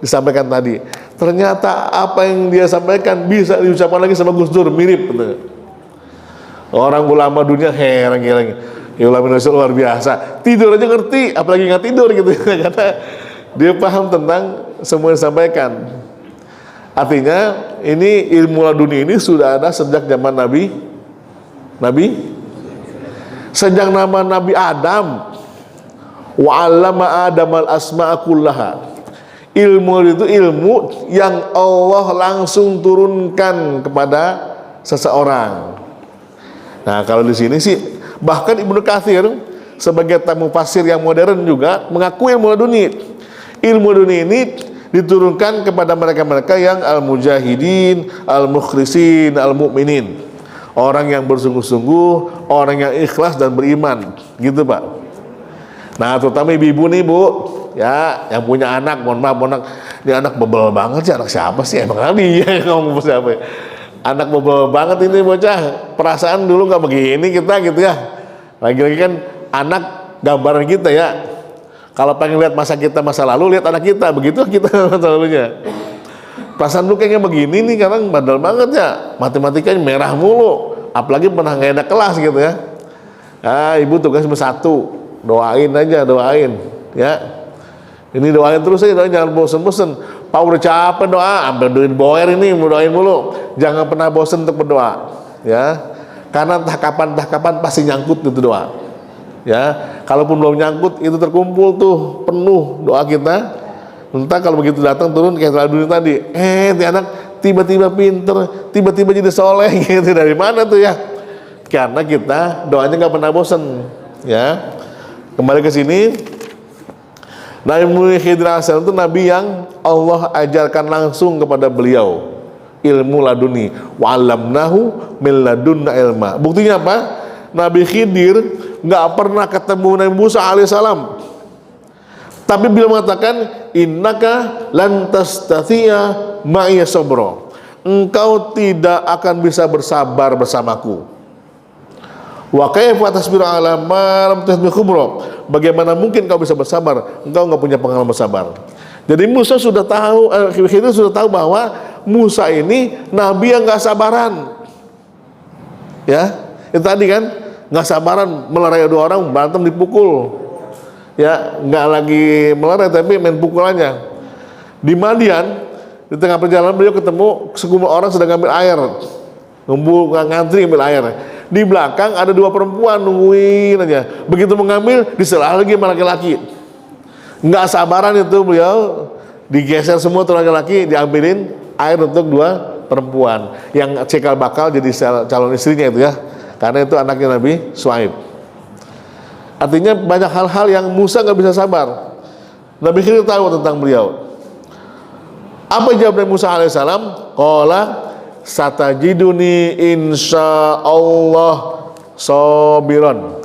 disampaikan tadi. Ternyata apa yang dia sampaikan bisa diucapkan lagi sama Gus Dur, mirip. Orang ulama dunia heran. Ulama Indonesia luar biasa, tidur aja ngerti, apalagi nggak tidur gitu. Karena dia paham tentang semua yang disampaikan. Artinya ini ilmu laduni ini sudah ada sejak zaman Nabi sejak nama Nabi Adam. Wa 'allama Adamal asma'a kullaha. Ilmu itu ilmu yang Allah langsung turunkan kepada seseorang. Nah, kalau di sini sih bahkan Ibnu Katsir sebagai tamu fasir yang modern juga mengakui ilmu laduni. Ilmu laduni ini diturunkan kepada mereka-mereka yang al-mujahidin, al-mukhlisin, al-mu'minin. Orang yang bersungguh-sungguh, orang yang ikhlas dan beriman, gitu Pak. Nah, terutama ibu-ibu nih, Bu, ya, yang punya anak, mohon maaf, ini anak bebel banget sih, anak siapa sih? Emang dia yang ngomong siapa ya? Anak bebel banget ini bocah, perasaan dulu nggak begini kita gitu ya. Lagi-lagi kan anak gambaran kita ya. Kalau pengen lihat masa kita masa lalu, lihat anak kita, begitu kita masa lalunya. Perasaan dulu kayaknya begini nih, karena bandel banget ya, matematikanya merah mulu, apalagi pernah nggak enak kelas gitu ya. Nah, ibu tugas cuma satu, doain ya. Ini doain terus aja, jangan bosen-bosen. Pak udah capek doa, ambil duit boer ini, mau doain mulu. Jangan pernah bosen untuk berdoa, ya. Karena entah kapan pasti nyangkut itu doa, ya. Kalaupun belum nyangkut, itu terkumpul tuh penuh doa kita. Entah kalau begitu datang turun kayak laduni tadi, anak tiba-tiba pinter, tiba-tiba jadi soleh gitu. Dari mana tuh ya? Karena kita doanya nggak pernah bosen, ya. Kembali ke sini, Nabi Khidir alaihissalam itu nabi yang Allah ajarkan langsung kepada beliau ilmu laduni. Wa 'allamnahu min ladunna ilma. Buktinya apa? Nabi Khidir nggak pernah ketemu Nabi Musa alaihissalam. Tapi beliau mengatakan, innaka lan tastati'a ma'iya sabra. Engkau tidak akan bisa bersabar bersamaku. Wa kaifa tasbiru ala ma lam tasbir khubra. Bagaimana mungkin kau bisa bersabar? Engkau enggak punya pengalaman bersabar. Jadi Musa sudah tahu, Khidir sudah tahu bahwa Musa ini nabi yang enggak sabaran. Ya, itu tadi kan, enggak sabaran, melerai dua orang, berantem, dipukul. Ya, enggak lagi melerai tapi main pukulannya. Di Madian, di tengah perjalanan beliau ketemu sekumpulan orang sedang ngambil air, ngantri ngambil air. Di belakang ada dua perempuan nungguin aja. Begitu mengambil, disela lagi sama laki-laki. Nggak sabaran itu beliau, digeser semua tuh laki-laki, diambilin air untuk dua perempuan yang cikal bakal jadi calon istrinya itu ya, karena itu anaknya Nabi Syuaib. Artinya banyak hal-hal yang Musa nggak bisa sabar. Nabi Khidir tahu tentang beliau. Apa jawab Nabi Musa alaihissalam? Qala satajiduni insyaallah sabiran.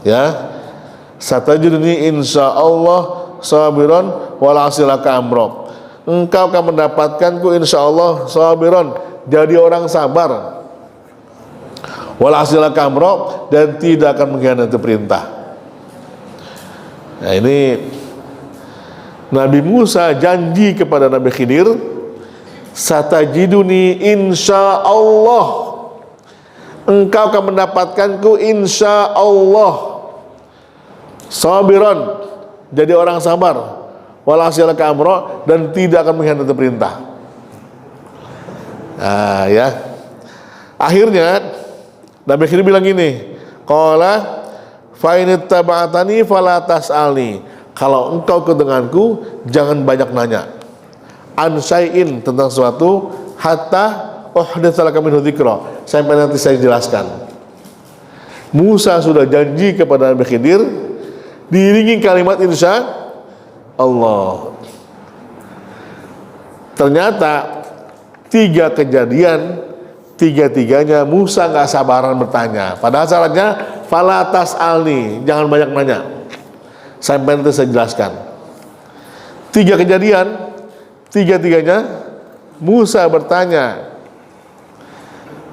Ya, satajiduni insyaallah sabiran wala asilaka amro. Engkau akan mendapatkanku insyaallah sabiran, jadi orang sabar. Wala asilaka amro, dan tidak akan mengkhianati perintah. Nah, ini Nabi Musa janji kepada Nabi Khidir, satajiduni insyaallah, engkau akan mendapatkanku insyaallah sabiran, jadi orang sabar, wala asilaka amro, dan tidak akan mengkhianati perintah. Nah ya, akhirnya Nabi Khidir bilang gini, qala fa in ittaba'tani fala tas'alni. Kalau engkau ikut denganku, jangan banyak nanya. An syai'in, tentang sesuatu, hatta uhditsa laka minhu dzikra, sampai nanti saya jelaskan. Musa sudah janji kepada Nabi Khidir, diiringi kalimat insya Allah. Ternyata 3 kejadian, tiga-tiganya Musa nggak sabaran bertanya. Padahal syaratnya fala tas'alni, jangan banyak nanya, sampai nanti saya jelaskan. 3 kejadian, tiga-tiganya Musa bertanya.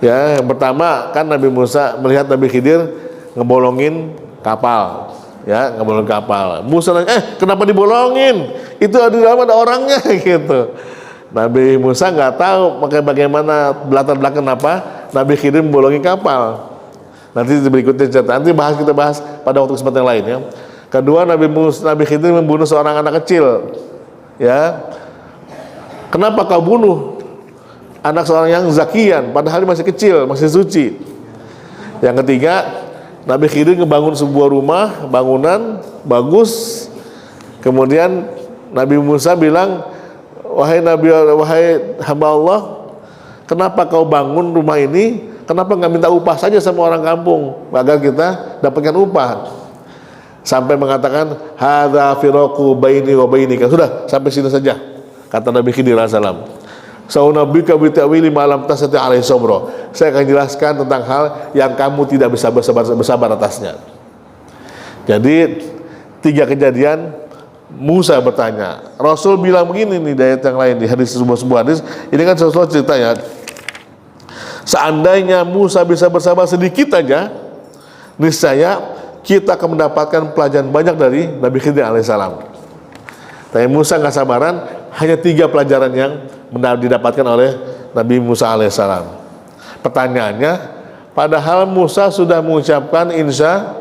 Ya, yang pertama kan Nabi Musa melihat Nabi Khidir ngebolongin kapal. Ya, ngebolongin kapal. Musa nanya, kenapa dibolongin? Itu di dalam ada orangnya gitu. Nabi Musa nggak tahu bagaimana latar belakang kenapa Nabi Khidir membolongi kapal. Nanti berikutnya cerita. Nanti kita bahas pada waktu kesempatan yang lain ya. Kedua, Nabi Khidir membunuh seorang anak kecil. Ya, kenapa kau bunuh anak seorang yang zakian, padahal masih kecil, masih suci? Yang ketiga, Nabi Khidir ngebangun sebuah rumah, bangunan bagus. Kemudian Nabi Musa bilang, wahai hamba Allah, kenapa kau bangun rumah ini? Kenapa nggak minta upah saja sama orang kampung agar kita dapatkan upah? Sampai mengatakan hadza firaqu baini wa bainika. Sudah, sampai sini saja, kata Nabi Khidir alaihissalam. Saunabika bi ta'wili ma lam tastati' alaihi sabra. Saya akan jelaskan tentang hal yang kamu tidak bisa bersabar atasnya. Jadi 3 kejadian Musa bertanya. Rasul bilang begini nih di ayat yang lain, di hadis sebuah hadis. Ini kan Rasul cerita ya. Seandainya Musa bisa bersabar sedikit aja, niscaya kita akan mendapatkan pelajaran banyak dari Nabi Khidir alaihissalam. Tapi Musa nggak sabaran, hanya 3 pelajaran yang didapatkan oleh Nabi Musa alaihissalam. Pertanyaannya, padahal Musa sudah mengucapkan insya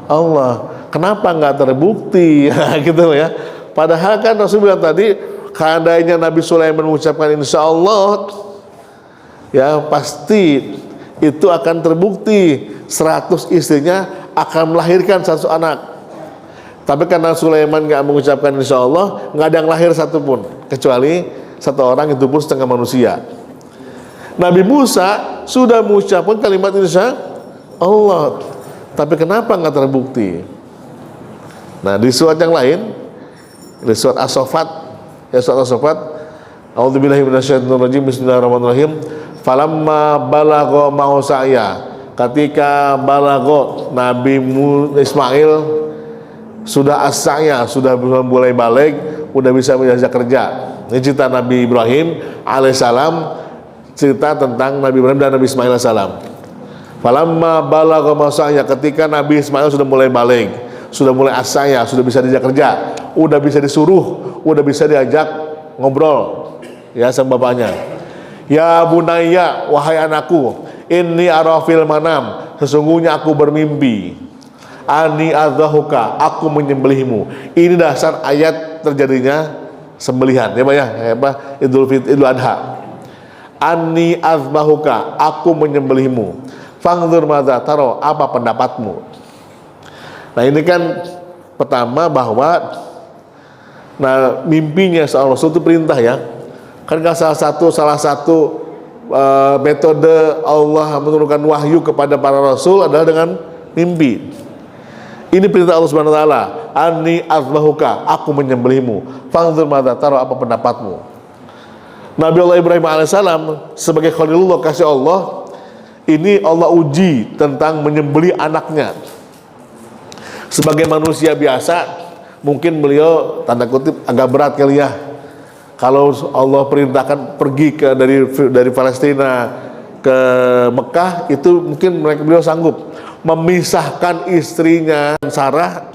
Allah, kenapa nggak terbukti? Gitu ya. Padahal kan Rasul bilang tadi, seandainya Nabi Sulaiman mengucapkan insya Allah, ya pasti itu akan terbukti 100 istrinya akan melahirkan 1 anak. Tapi karena Sulaiman nggak mengucapkan insya Allah, nggak ada yang lahir satupun, kecuali 1 orang, itu pun setengah manusia. Nabi Musa sudah mengucapkan kalimat insya Allah, tapi kenapa nggak terbukti? Nah, di surat yang lain, di surat As-Saffat, ya surat As-Saffat, a'udzubillahi minasyaitonirrajim, bismillahirrahmanirrahim. Falamma balagha ma'usaya, ketika balagha Nabi Ismail sudah as-sa'ya, sudah mulai balik, udah bisa menjajak kerja. Ini cerita Nabi Ibrahim alaihissalam, cerita tentang Nabi Ibrahim dan Nabi Ismail alaihissalam. Falamma balagha masa'ya, ketika Nabi Ismail sudah mulai balik, sudah mulai as-sa'ya, sudah bisa diajak kerja, udah bisa disuruh, udah bisa diajak ngobrol ya sama bapaknya. Ya bunayya, wahai anakku, inni ara fil manam, sesungguhnya aku bermimpi, ani adzahuka, aku menyembelihmu. Ini dasar ayat terjadinya sembelihan ya Pak ya, Idul Adha. Ani azbahuka, aku menyembelihmu. Fangzur madza taro, apa pendapatmu? Nah ini kan pertama bahwa mimpinya seorang Rasul itu perintah ya. Kan salah satu metode Allah menurunkan wahyu kepada para Rasul adalah dengan mimpi. Ini perintah Allah Subhanahu Wa Taala. Ani azbahuka, aku menyembelihmu. Fangzur madza taro, apa pendapatmu? Nabi Allah Ibrahim alaihissalam sebagai Khalilullah, kasih Allah, ini Allah uji tentang menyembelih anaknya. Sebagai manusia biasa, mungkin beliau tanda kutip agak berat kali ya. Kalau Allah perintahkan pergi dari Palestina ke Mekah, itu mungkin beliau sanggup memisahkan istrinya Sarah,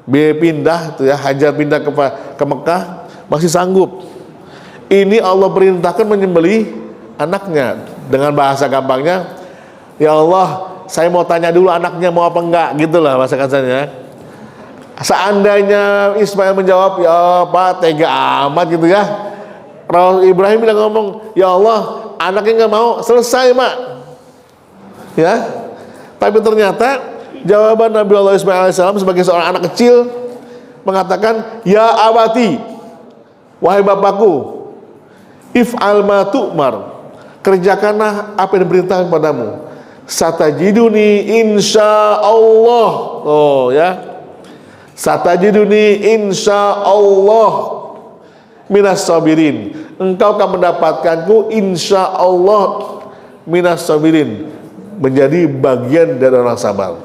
biaya pindah itu ya, Hajar pindah ke Mekah, masih sanggup. Ini Allah perintahkan menyembelih anaknya. Dengan bahasa gampangnya, ya Allah, saya mau tanya dulu anaknya mau apa enggak, gitulah bahasa kasarnya. Seandainya Ismail menjawab, ya Pak tega amat gitu ya, Ibrahim bilang ngomong, ya Allah anaknya nggak mau, selesai Mak ya. Tapi ternyata jawaban Nabi Allah Ismail alaihissalam sebagai seorang anak kecil mengatakan, ya abati, wahai bapakku, if'al ma tu'mar, kerjakanlah apa yang diperintahkan padamu. Satajiduni insyaallah. Oh ya, satajiduni insyaallah minas sabirin, engkau akan mendapatkanku insyaallah minas sabirin, menjadi bagian dari orang sabar.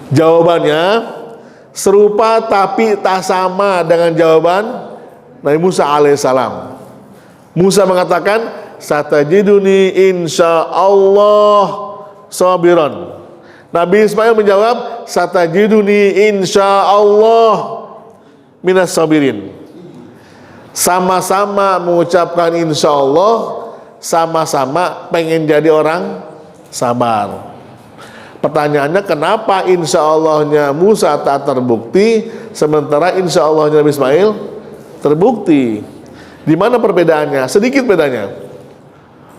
Jawabannya serupa tapi tak sama dengan jawaban Nabi Musa alaihissalam. Musa mengatakan, satajiduni insyaallah sabiran. Nabi Ismail menjawab, satajiduni insyaallah minas sabirin. Sama-sama mengucapkan insyaallah, sama-sama pengen jadi orang sabar. Pertanyaannya, kenapa insyallahnya Musa tak terbukti sementara insyallahnya Nabi Ismail terbukti? Di mana perbedaannya? Sedikit bedanya.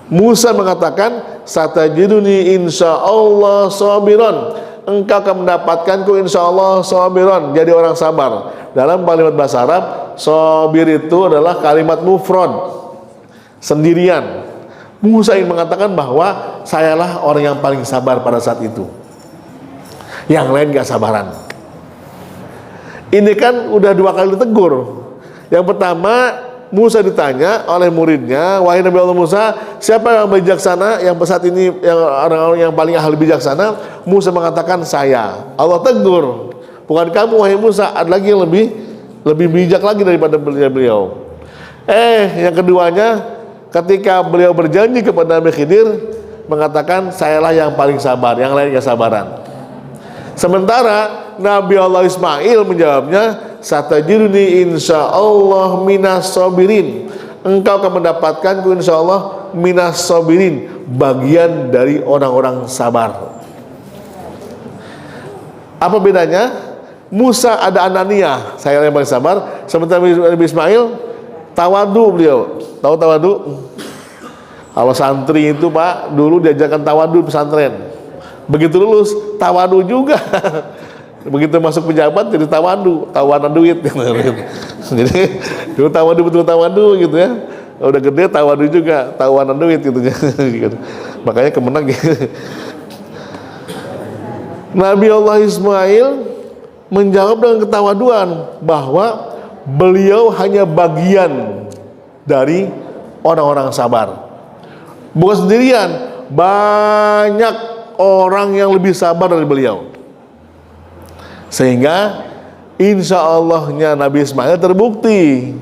Musa mengatakan, satajiduni insyaallah sabiran, engkau akan mendapatkanku insyaallah sabiran, jadi orang sabar. Dalam kalimat bahasa Arab, sabir itu adalah kalimat mufrad, sendirian. Musa ingin mengatakan bahwa sayalah orang yang paling sabar pada saat itu, yang lain gak sabaran. Ini kan udah dua kali ditegur. Yang pertama, Musa ditanya oleh muridnya, wahai Nabi Allah Musa, siapa yang bijaksana yang saat ini, yang orang-orang yang paling ahli bijaksana? Musa mengatakan, saya. Allah tegur, bukan kamu wahai Musa, ada lagi yang lebih bijak lagi daripada beliau. Yang keduanya, ketika beliau berjanji kepada Nabi Khidir, mengatakan, sayalah yang paling sabar, yang lain gak sabaran. Sementara Nabi Allah Ismail menjawabnya, satajiduni insyaallah minas sabirin, engkau akan mendapatkanku insyaallah minas sabirin, bagian dari orang-orang sabar. Apa bedanya? Musa ada ananiyah, saya yang paling sabar, sementara Nabi Ismail tawadu. Beliau tahu tawadu? Kalau santri itu Pak, dulu diajarkan tawadu di pesantren. Begitu lulus tawadu juga. Begitu masuk pejabat jadi tawadu, tawanan duit. Jadi dulu tawadu, betul tawadu gitu ya. Udah gede tawadu juga, tawanan duit gitu. Makanya kemenang gitu. Nabi Allah Ismail menjawab dengan ketawaduan bahwa beliau hanya bagian dari orang-orang sabar. Bukan sendirian, banyak orang yang lebih sabar dari beliau. Sehingga insya Allahnya Nabi Ismail terbukti,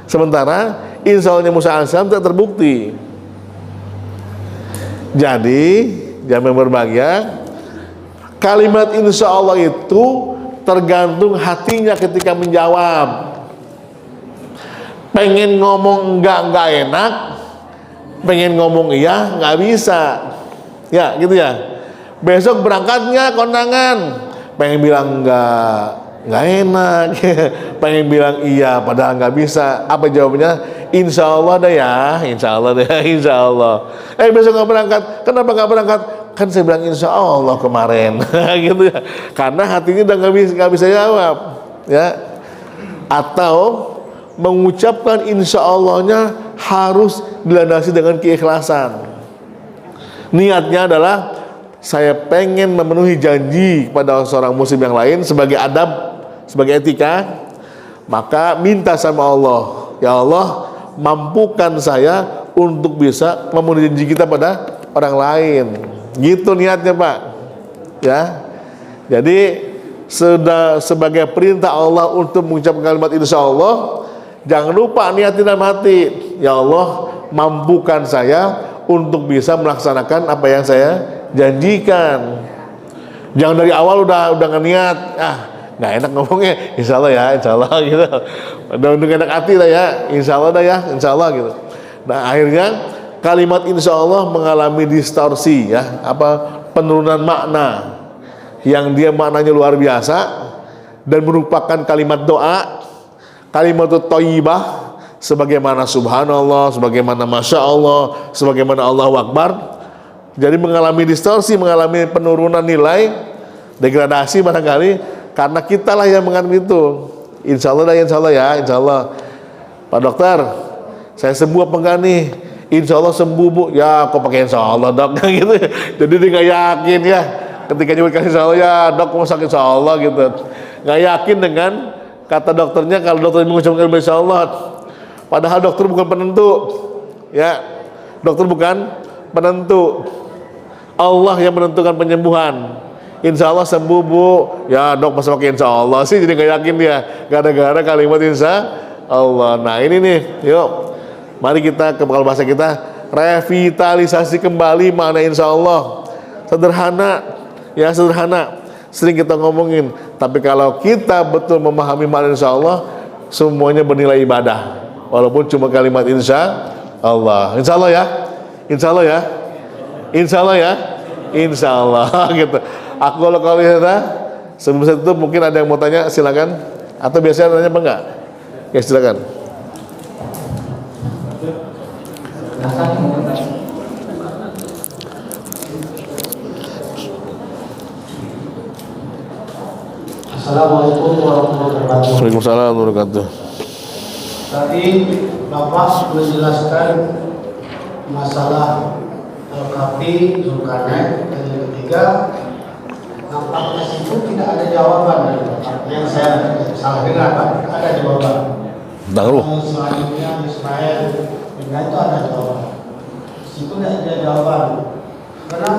sementara insya Allahnya Musa alaihissalam tidak terbukti. Jadi jangan berbahagia, kalimat insya Allah itu tergantung hatinya ketika menjawab. Pengen ngomong enggak enak, pengen ngomong iya nggak bisa, ya gitu ya. Besok berangkatnya kondangan, pengen bilang nggak enak, pengen bilang iya padahal nggak bisa. Apa jawabannya? Insya Allah dah ya, insya Allah dah, insya Allah. Besok nggak berangkat, kenapa nggak berangkat? Kan saya bilang insya Allah kemarin, gitu ya. Karena hatinya udah nggak bisa jawab, ya. Atau mengucapkan insya Allahnya harus dilandasi dengan keikhlasan. Niatnya adalah saya pengen memenuhi janji kepada seorang muslim yang lain sebagai adab, sebagai etika, maka minta sama Allah, ya Allah mampukan saya untuk bisa memenuhi janji kita pada orang lain. Gitu niatnya Pak, ya. Jadi sudah sebagai perintah Allah untuk mengucapkan kalimat insya Allah, jangan lupa niatin dalam hati, ya Allah mampukan saya untuk bisa melaksanakan apa yang saya janjikan. Jangan dari awal udah ngeniat, nggak enak ngomongnya, insya Allah ya, insya Allah gitu. Udah enak hati lah ya, insya Allah dah ya, insya Allah gitu. Nah akhirnya kalimat insya Allah mengalami distorsi, ya, penurunan makna yang dia maknanya luar biasa dan merupakan kalimat doa, kalimat thayyibah, sebagaimana subhanallah, sebagaimana masya Allah, sebagaimana Allahu Akbar. Jadi mengalami distorsi, mengalami penurunan nilai, degradasi barangkali karena kitalah yang mengalami itu. Insya Allah dah, insya Allah ya, insya Allah. Pak dokter, saya sembuh apa enggak nih? Insya Allah sembuh Bu. Ya kok pakai insya Allah dok, gitu. Jadi dia nggak yakin ya. Ketika nyebutkan insya Allah, ya dok mau sakit insya Allah gitu. Nggak yakin dengan kata dokternya kalau dokter mengucapkan insya Allah. Padahal dokter bukan penentu, ya. Dokter bukan penentu. Allah yang menentukan penyembuhan. Insya Allah sembuh Bu. Ya dok masa pakai insya Allah sih, jadi nggak yakin dia. Gara-gara kalimat insya Allah. Nah ini nih, yuk. Mari kita ke bahasa kita revitalisasi kembali makna insya Allah. Sederhana, ya sederhana. Sering kita ngomongin, tapi kalau kita betul memahami makna insya Allah, semuanya bernilai ibadah. Walaupun cuma kalimat insya Allah. Insya Allah ya, insya Allah ya, insya Allah ya, insya Allah gitu. Aku kalau lihat, sebelum saya tutup mungkin ada yang mau tanya, silakan. Atau biasanya nanya apa enggak? Ya silakan.
Assalamualaikum warahmatullahi wabarakatuh.
Waalaikumsalam warahmatullahi wabarakatuh.
Tadi Bapak menjelaskan masalah Al-Kahfi, Zulkarnain, dan yang ketiga nampaknya itu tidak ada jawaban dari Bapak. Yang saya salah dengar Pak, ada jawaban. Selanjutnya Ismail, dengan itu ada jawaban. Situ tidak ada jawaban. Karena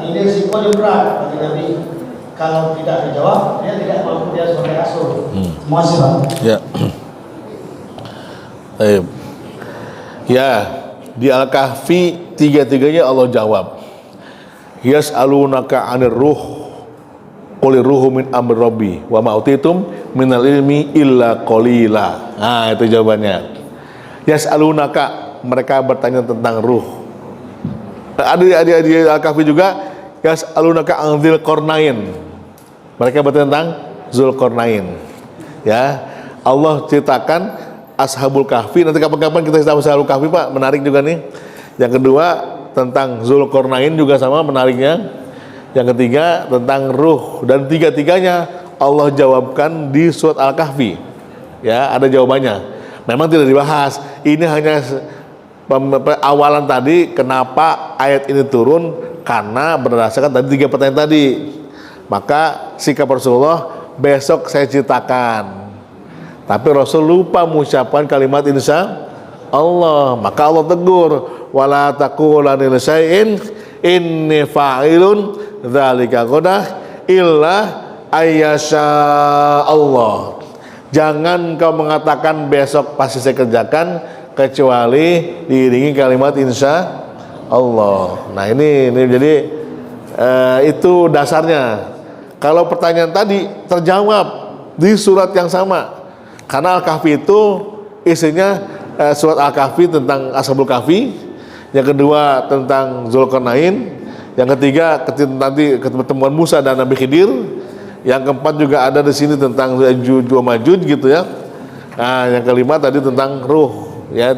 ini risikonya berat bagi Nabi. Kalau tidak dijawab, dia tidak mampu dia sebagai rasul. Terima kasih Pak.
Ya. Ya, di Al-Kahfi tiga-tiganya Allah jawab. Yas'alunaka 'anir ruh qulir ruhu min amri rabbi wa ma utitum minal ilmi illa qalila. Nah, itu jawabannya. Yas'alunaka, mereka bertanya tentang ruh. Ada di Al-Kahfi juga yas'alunaka 'an dzil qarnain. Mereka bertanya tentang Zulkarnain. Ya, Allah ceritakan Ashabul Kahfi. Nanti kapan-kapan kita cerita Ashabul Kahfi Pak, menarik juga nih. Yang kedua tentang Zulkarnain juga sama menariknya. Yang ketiga tentang ruh, dan tiga-tiganya Allah jawabkan di surat Al-Kahfi. Ya, ada jawabannya. Memang tidak dibahas. Ini hanya awalan tadi kenapa ayat ini turun, karena berdasarkan tadi tiga pertanyaan tadi. Maka sikap Rasulullah besok saya ceritakan. Tapi Rasul lupa mengucapkan kalimat insya Allah. Maka Allah tegur, wala taqulanna li syai'in inni fa'ilun dzalika ghadan illa ayyasha Allah. Jangan kau mengatakan besok pasti saya kerjakan, kecuali diiringi kalimat insya Allah. Nah ini jadi itu dasarnya. Kalau pertanyaan tadi terjawab di surat yang sama, karena Al-Kahfi itu isinya surat Al-Kahfi tentang Ashabul Kahfi, yang kedua tentang Zulkarnain, yang ketiga nanti pertemuan Musa dan Nabi Khidir, yang keempat juga ada di sini tentang Ya'juj wa Ma'juj gitu ya. Nah, yang kelima tadi tentang ruh ya,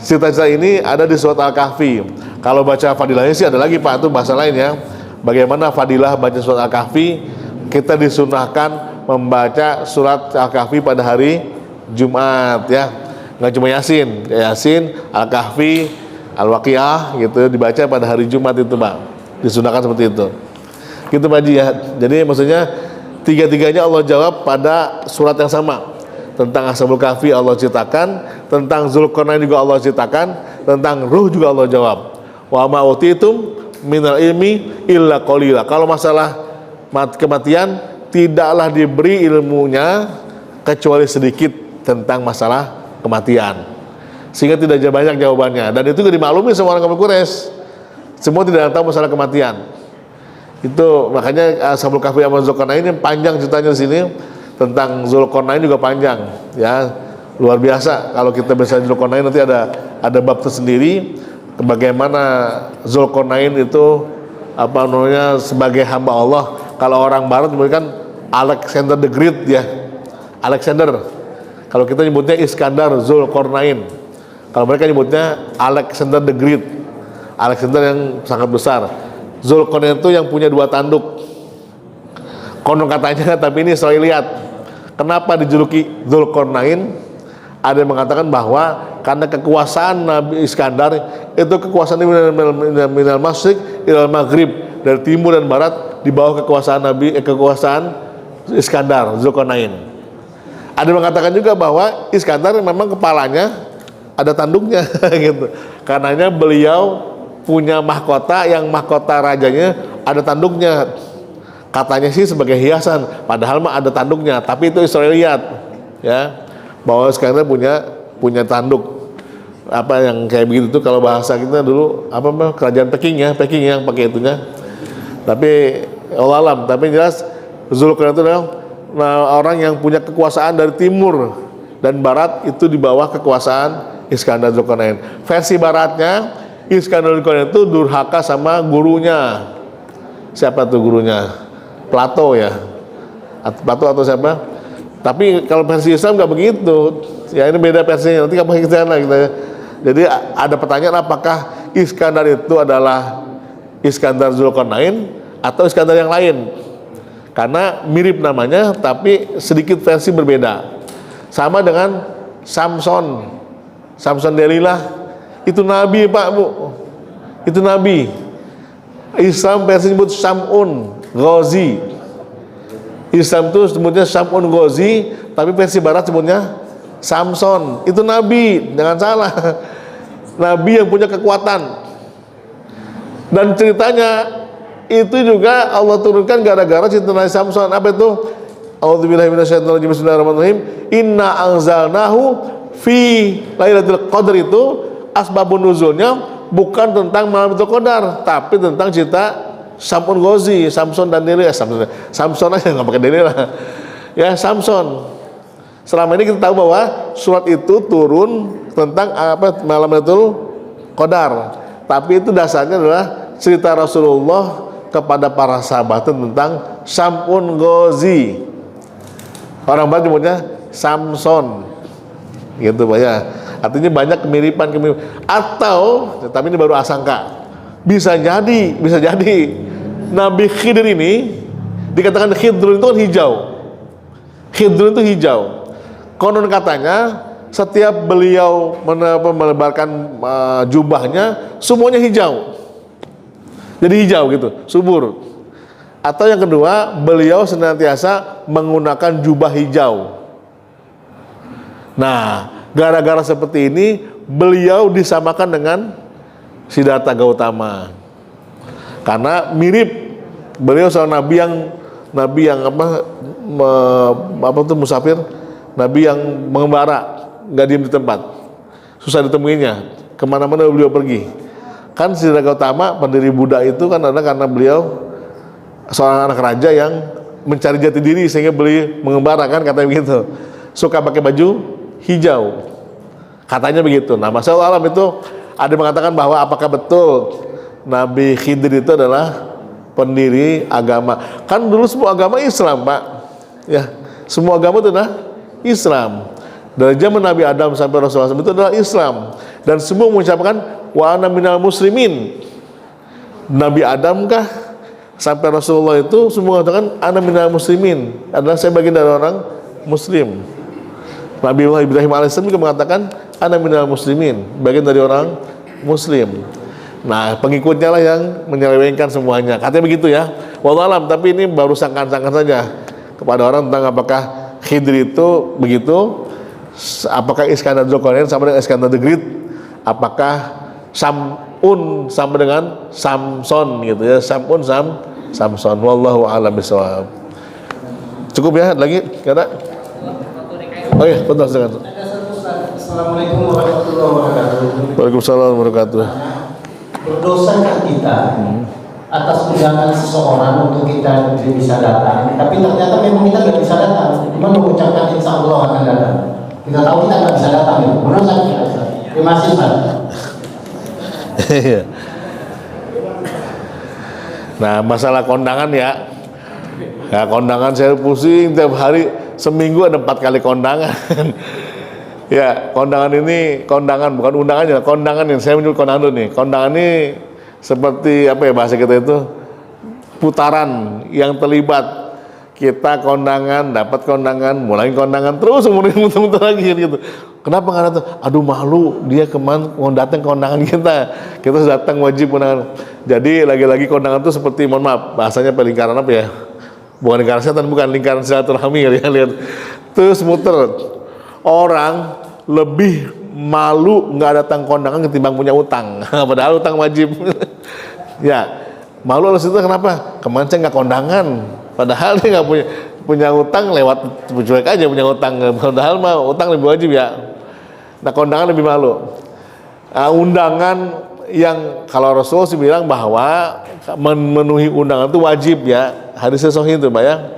cita-cita ini ada di surat Al-Kahfi. Kalau baca fadilahnya sih ada lagi Pak, itu bahasa lain ya. Bagaimana fadilah baca surat Al-Kahfi? Kita disunahkan membaca surat Al-Kahfi pada hari Jumat ya. Nggak cuma Yasin, Yasin, Al-Kahfi, Al-Waqiah gitu dibaca pada hari Jumat itu Pak. Disunahkan seperti itu. Gitu Pak Haji ya. Jadi maksudnya tiga-tiganya Allah jawab pada surat yang sama. Tentang Ashabul Kahfi Allah ceritakan, tentang Zulkarnain juga Allah ceritakan, tentang ruh juga Allah jawab. Wa ma utitum minal ilmi illa qalila. Kalau masalah kematian, tidaklah diberi ilmunya kecuali sedikit tentang masalah kematian, sehingga tidak banyak jawabannya. Dan itu juga dimaklumi semua orang kaum Quraisy. Semua tidak tahu masalah kematian. Itu makanya Ashabul Kahfi sama Zulkarnain ini panjang ceritanya di sini. Tentang Zulkarnain juga panjang ya, luar biasa. Kalau kita bisa Zulkarnain nanti ada bab tersendiri bagaimana Zulkarnain itu apa namanya sebagai hamba Allah. Kalau orang barat menyebutkan Alexander the Great ya, Alexander. Kalau kita nyebutnya Iskandar Zulkarnain. Kalau mereka nyebutnya Alexander the Great, Alexander yang sangat besar. Zulkarnain itu yang punya 2 tanduk. Konon katanya, tapi ini Israiliyat. Kenapa dijuluki Zulkarnain? Ada yang mengatakan bahwa karena kekuasaan Nabi Iskandar itu kekuasaan minal masyriq ilal maghrib, dari timur dan barat di bawah kekuasaan kekuasaan Iskandar Zulkarnain. Ada yang mengatakan juga bahwa Iskandar memang kepalanya ada tanduknya gitu. Karenanya beliau punya mahkota yang mahkota rajanya ada tanduknya. Katanya sih sebagai hiasan, padahal mah ada tanduknya, tapi itu Israiliyat ya, bahwa sekarang punya tanduk apa yang kayak begitu tuh. Kalau bahasa kita dulu apa kerajaan Peking yang pakai itunya, tapi Allah alam. Tapi jelas Zulkarnain itu adalah orang yang punya kekuasaan dari timur dan barat itu di bawah kekuasaan Iskandar Zulkarnain. Versi baratnya Iskandar Zulkarnain itu durhaka sama gurunya. Siapa tuh gurunya? Plato ya, Plato atau siapa? Tapi kalau versi Islam nggak begitu. Ya ini beda versinya. Nanti kamu kita gitu. Jadi ada pertanyaan, apakah Iskandar itu adalah Iskandar Zulkarnain atau Iskandar yang lain? Karena mirip namanya, tapi sedikit versi berbeda. Sama dengan Samson Delilah, itu nabi Pak Bu, itu nabi. Islam versi nyebut Sam'un Ghazi. Islam itu sebutnya Sam'un Ghazi, tapi versi barat sebutnya Samson. Itu nabi, jangan salah. Nabi yang punya kekuatan. Dan ceritanya itu juga Allah turunkan gara-gara cerita Nabi Samson. Apa itu? A'udzubillahi minasyaitonirrajim. Bismillahirrahmanirrahim. Inna anzalnahu fi Lailatul Qadar. Itu asbabun nuzulnya bukan tentang malam Lailatul Qadar, tapi tentang cerita Sam'un Ghazi, Samson dan Delilah. Samson aja nggak pakai Delilah. Ya Samson. Selama ini kita tahu bahwa surat itu turun tentang apa malam Lailatul Qadar, tapi itu dasarnya adalah cerita Rasulullah kepada para sahabat tentang Sam'un Ghazi. Orang barat nyebutnya Samson, gitu Pak ya. Artinya banyak kemiripan. Atau, tapi ini baru asangka. Bisa jadi Nabi Khidir ini dikatakan Khidrun itu kan hijau. Khidrun itu hijau. Konon katanya setiap beliau melebarkan jubahnya semuanya hijau. Jadi hijau gitu, subur. Atau yang kedua, beliau senantiasa menggunakan jubah hijau. Nah, gara-gara seperti ini beliau disamakan dengan Siddhartha Gautama. Karena mirip Beliau seorang nabi yang apa tuh musafir, nabi yang mengembara, nggak diam di tempat, susah ditemuinya, kemana-mana beliau pergi. Kan Siddhartha Gautama pendiri Buddha itu kan ada karena beliau seorang anak raja yang mencari jati diri sehingga beliau mengembara, kan katanya begitu, suka pakai baju hijau, katanya begitu. Nah, masalah alam itu ada yang mengatakan bahwa apakah betul Nabi Khidir itu adalah pendiri agama. Kan dulu semua agama Islam, Pak, ya, semua agama itu adalah Islam. Dari zaman Nabi Adam sampai Rasulullah SAW itu adalah Islam, dan semua mengucapkan wa ana minal muslimin. Nabi Adam kah sampai Rasulullah itu semua mengatakan ana minal muslimin, adalah saya bagian dari orang muslim. Nabi Ibrahim alaihissalam juga mengatakan ana minal muslimin, bagian dari orang muslim. Nah, pengikutnya lah yang menyelewengkan semuanya, katanya begitu ya. Wallahu alam, tapi ini baru sangkaan-sangkaan saja kepada orang tentang apakah Khidir itu begitu, apakah Iskandar Zulkarnain sama dengan Iskandar the Great, apakah Sam'un sama dengan Samson gitu ya, Samson. Wallahu a'lam bishawab. Cukup ya, lagi kata? Oh iya, betul, silakan.
Assalamualaikum warahmatullahi wabarakatuh.
Waalaikumsalam warahmatullahi wabarakatuh.
Berdosakah kita atas undangan seseorang untuk kita bisa datang, tapi ternyata memang kita nggak bisa datang, cuma mengucapkan insya Allah akan datang. Kita tahu kita nggak bisa datang, ya. Menurut saya, terima kasih, Pak.
Nah, masalah kondangan ya, kondangan saya pusing tiap hari, seminggu ada 4 kali kondangan. Ya, kondangan ini, kondangan bukan undangannya, kondangan ini, saya menyebut kondangan dulu nih. Kondangan ini seperti apa ya bahasa kita itu, putaran yang terlibat. Kita kondangan, dapat kondangan, mulai kondangan, terus kemudian muter-muter lagi gitu. Kenapa nggak datang? Aduh, malu, dia kemana mau datang kondangan kita datang wajib kondangan. Jadi lagi-lagi kondangan itu seperti, mohon maaf, bahasanya lingkaran apa ya? Bukan lingkaran setan, bukan lingkaran silaturahmi ya, lihat. Terus muter. Orang lebih malu nggak datang kondangan ketimbang punya utang, padahal utang wajib. Ya, malu alasan itu kenapa? Kemarin saya nggak kondangan, padahal dia nggak punya utang, lewat cuek aja punya utang, padahal mah utang lebih wajib ya. Nah, kondangan lebih malu. Undangan yang kalau Rasul sih bilang bahwa memenuhi undangan itu wajib ya, hadisnya sahih itu, Pak ya.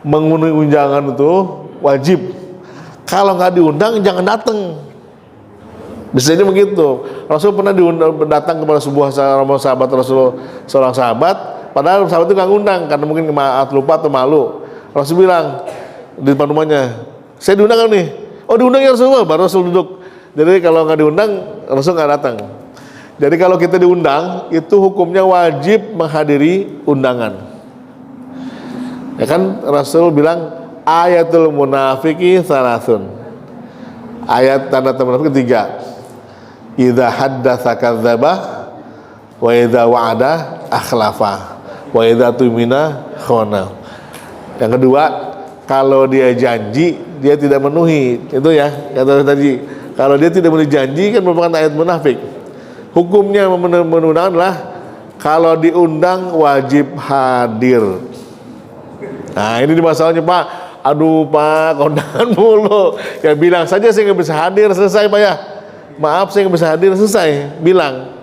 Memenuhi undangan itu wajib. Kalau nggak diundang jangan datang. Biasanya begitu. Rasul pernah datang kepada sebuah sahabat Rasul, seorang sahabat, padahal sahabat itu nggak ngundang karena mungkin maaf, lupa atau malu. Rasul bilang di depan rumahnya, saya diundang nih. Oh, diundang ya Rasulullah, baru Rasul duduk. Jadi kalau nggak diundang, Rasul nggak datang. Jadi kalau kita diundang, itu hukumnya wajib menghadiri undangan. Ya kan Rasul bilang, ayatul munafiki salasun. Ayat tanda-tanda munafik 3. Idza haddatsa kadzdzaba wa idza wa'ada akhlafa wa idza tumina khana. Yang kedua, kalau dia janji dia tidak memenuhi. Itu ya, kata tadi. Kalau dia tidak memenuhi janji kan merupakan ayat munafik. Hukumnya memenuhi adalah kalau diundang wajib hadir. Nah, ini masalahnya, Pak. Aduh, Pak, kondangan mulu. Ya bilang saja saya nggak bisa hadir, selesai, Pak ya. Maaf, saya nggak bisa hadir, selesai. Bilang.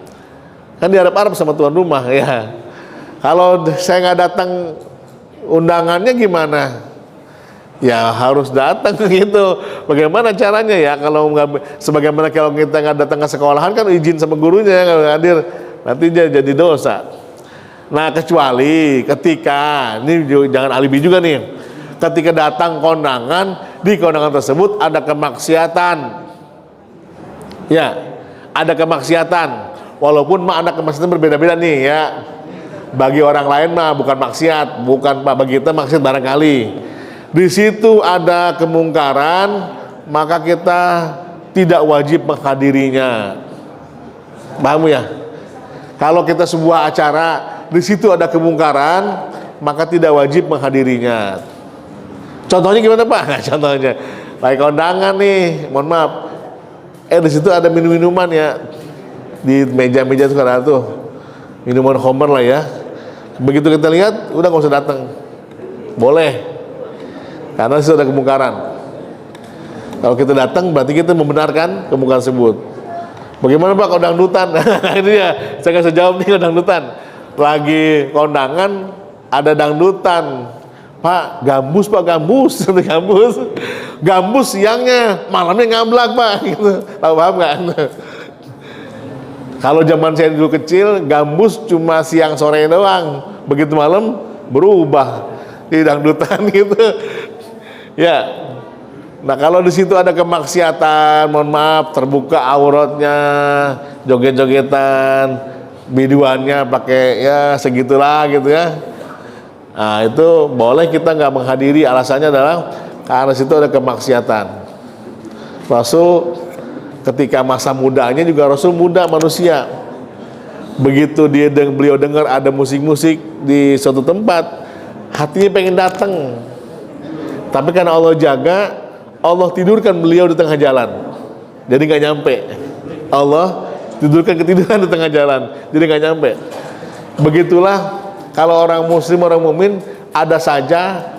Kan diharap-harap sama tuan rumah ya. Kalau saya nggak datang, undangannya gimana? Ya harus datang gitu. Bagaimana caranya ya? Kalau nggak, sebagaimana kalau kita nggak datang ke sekolahan kan izin sama gurunya kalau nggak hadir, nanti jadi dosa. Nah, kecuali ketika ini jangan alibi juga nih. Ketika datang kondangan, di kondangan tersebut ada kemaksiatan. Ya, ada kemaksiatan. Walaupun mah ada kemaksiatan berbeda-beda nih ya. Bagi orang lain mah bukan maksiat, bukan Pak, bagi kita maksiat barangkali. Di situ ada kemungkaran, maka kita tidak wajib menghadirinya. Paham ya? Kalau kita sebuah acara, di situ ada kemungkaran, maka tidak wajib menghadirinya. Contohnya gimana, Pak? Nah, contohnya kayak kondangan nih, mohon maaf. Di situ ada minum-minuman ya. Di meja-meja itu kan ada tuh minuman homer lah ya. Begitu kita lihat, udah nggak usah datang. Boleh, karena itu ada kemungkaran. Kalau kita datang berarti kita membenarkan kemungkaran tersebut. Bagaimana Pak kalau dangdutan? Ini ya, saya nggak bisa jawab nih kalau dangdutan. Lagi kondangan ada dangdutan. Pak, gambus Pak, gambus, gambus, gambus siangnya, malamnya ngablak Pak. Gitu. Tahu paham nggak? Kalau zaman saya dulu kecil, gambus cuma siang sore doang. Begitu malam berubah di dangdutan gitu. Ya. Nah kalau di situ ada kemaksiatan, mohon maaf, terbuka auratnya, joget-jogetan, biduannya pakai ya segitulah gitu ya. Nah itu boleh kita nggak menghadiri, alasannya adalah karena situ ada kemaksiatan. Rasul ketika masa mudanya juga Rasul muda manusia. Begitu beliau dengar ada musik-musik di suatu tempat, hatinya pengen datang. Tapi karena Allah jaga, Allah tidurkan beliau di tengah jalan, jadi nggak nyampe. Allah tidurkan ketiduran di tengah jalan, jadi nggak nyampe. Begitulah kalau orang muslim, orang mukmin ada saja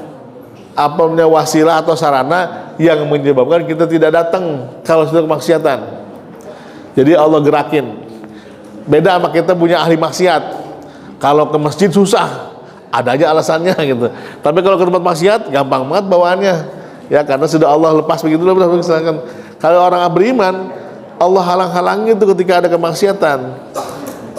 apanya wasilah atau sarana yang menyebabkan kita tidak datang kalau sudah kemaksiatan. Jadi Allah gerakin. Beda sama kita punya ahli maksiat. Kalau ke masjid susah, ada aja alasannya gitu. Tapi kalau ke tempat maksiat gampang banget bawaannya. Ya karena sudah Allah lepas begitu loh. Kalau orang beriman, Allah halang-halangi itu ketika ada kemaksiatan.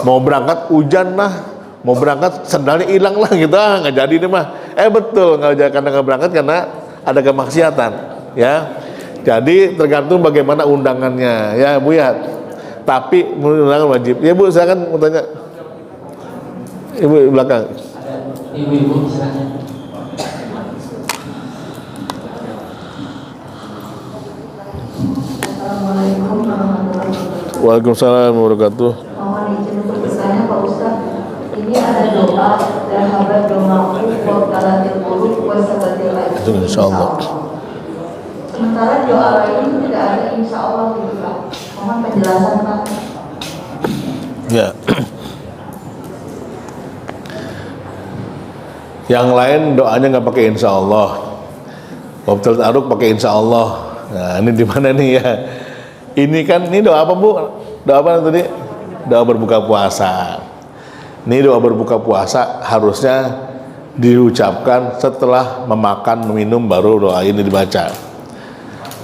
Mau berangkat hujan lah, mau berangkat sendalnya hilang lah gitu, nggak jadi nih mah. Betul nggak jadi karena nggak berangkat karena ada kemaksiatan. Ya, jadi tergantung bagaimana undangannya, ya Bu ya. Tapi undangan wajib. Ya Bu, silakan mau tanya. Ibu di belakang.
Ibu silakan.
Assalamualaikum warahmatullahi wabarakatuh.
Waalaikumsalam warahmatullahi wabarakatuh.
Mohon izin untuk bertanya Pak Ustaz. Ini ada doa sahabat domaku wa kalatil qulub wa sabatil ajr.
Insyaallah.
Sementara doa lain tidak ada insyaallah gitu Pak. Mohon penjelasan Pak.
Ya. Yang lain doanya nggak pakai insya Allah. Wabtul Aruk pakai insya Allah. Nah ini di mana nih ya? Ini kan ini doa apa Bu? Doa apa tadi? Doa berbuka puasa. Ini doa berbuka puasa harusnya diucapkan setelah memakan minum baru doa ini dibaca.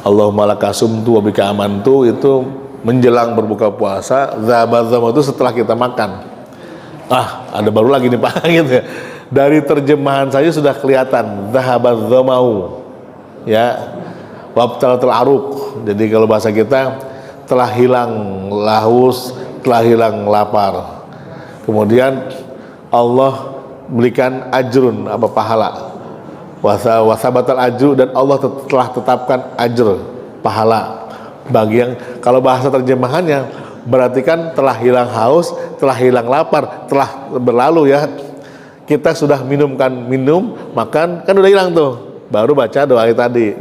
Allahumma lakasumtu wa bika amantu itu menjelang berbuka puasa. Zabadzam itu setelah kita makan. Ada baru lagi nih Pak gitu ya. Dari terjemahan saja sudah kelihatan zahabadzamau ya, wabtalatul aruk. Jadi kalau bahasa kita telah hilang lahus, telah hilang lapar. Kemudian Allah berikan ajrun apa pahala. Wasabatal ajru dan Allah telah tetapkan ajr pahala bagi yang, kalau bahasa terjemahannya berarti kan telah hilang haus, telah hilang lapar, telah berlalu ya. Kita sudah minum, makan, kan udah hilang tuh. Baru baca doa tadi.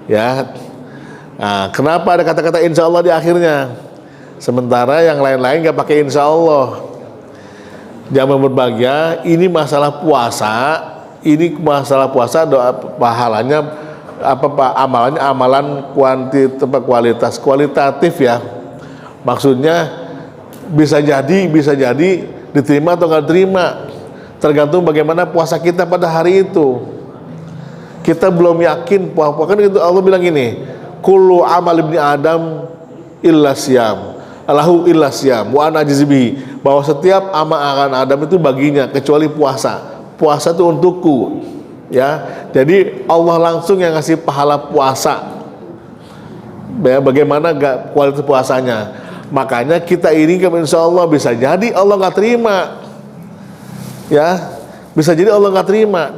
Ya. Nah, kenapa ada kata-kata insya Allah di akhirnya? Sementara yang lain-lain nggak pakai insya Allah. Jangan berbahagia. Ini masalah puasa. Ini masalah puasa, doa pahalanya apa Pak? Amalannya amalan kualitatif ya. Maksudnya bisa jadi diterima atau nggak diterima. Tergantung bagaimana puasa kita pada hari itu. Kita belum yakin puasa kan itu Allah bilang gini, kullu amal ibni adam illa siyam, alahu illa siyam wa ana ajzibi, bahwa setiap amal Adam itu baginya kecuali puasa. Puasa itu untukku. Ya. Jadi Allah langsung yang ngasih pahala puasa. Bagaimana kualitas puasanya? Makanya kita ini insya Allah bisa jadi Allah nggak terima. Ya, bisa jadi Allah nggak terima,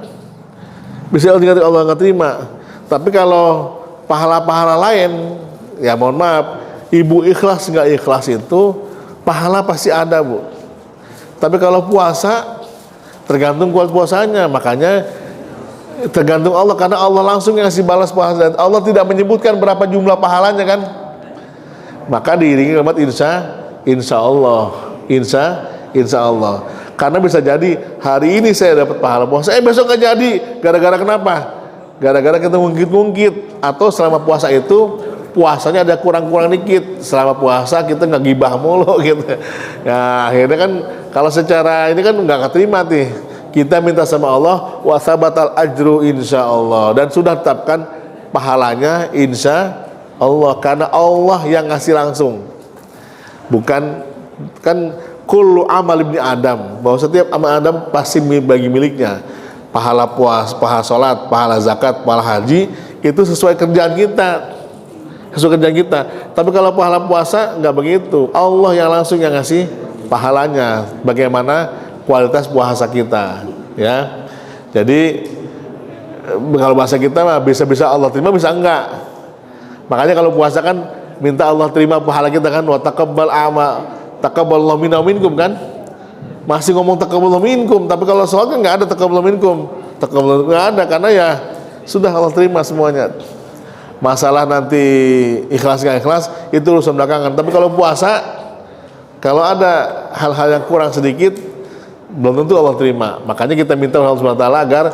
bisa jadi Allah nggak terima. Tapi kalau pahala-pahala lain, ya mohon maaf, ibu ikhlas nggak ikhlas itu pahala pasti ada Bu. Tapi kalau puasa tergantung kualitas puasanya, makanya tergantung Allah karena Allah langsung yang ngasih balas puasa. Allah tidak menyebutkan berapa jumlah pahalanya kan, maka diiringi kalimat insya Allah. Karena bisa jadi hari ini saya dapat pahala puasa, besok nggak jadi. Gara-gara kenapa? Gara-gara kita ngungkit-ngungkit, atau selama puasa itu puasanya ada kurang-kurang dikit. Selama puasa kita nggak gibah mulu gitu. Ya akhirnya kan kalau secara ini kan nggak keterima nih. Kita minta sama Allah wa sabatal ajru insya Allah, dan sudah tetapkan pahalanya insya Allah, karena Allah yang ngasih langsung. Bukan kan kullu amal ibni Adam, bahwa setiap amal Adam pasti bagi miliknya. Pahala puas, pahala sholat, pahala zakat, pahala haji itu sesuai kerjaan kita. Sesuai kerjaan kita. Tapi kalau pahala puasa nggak begitu. Allah yang langsung yang ngasih pahalanya. Bagaimana kualitas puasa kita, ya. Jadi kalau bahasa kita mah bisa-bisa Allah terima, bisa enggak. Makanya kalau puasa kan minta Allah terima pahala kita kan, wa taqabbal taqabbalallahu minna minkum kan. Masih ngomong taqabbalallahu minkum, tapi kalau sholat kan nggak ada taqabbalallahu minkum. Taqabbalallahu nggak ada, karena ya sudah Allah terima semuanya. Masalah nanti ikhlas nggak ikhlas itu urusan belakangan. Tapi kalau puasa, kalau ada hal-hal yang kurang sedikit, belum tentu Allah terima. Makanya kita minta Allah Subhanahu wa taala agar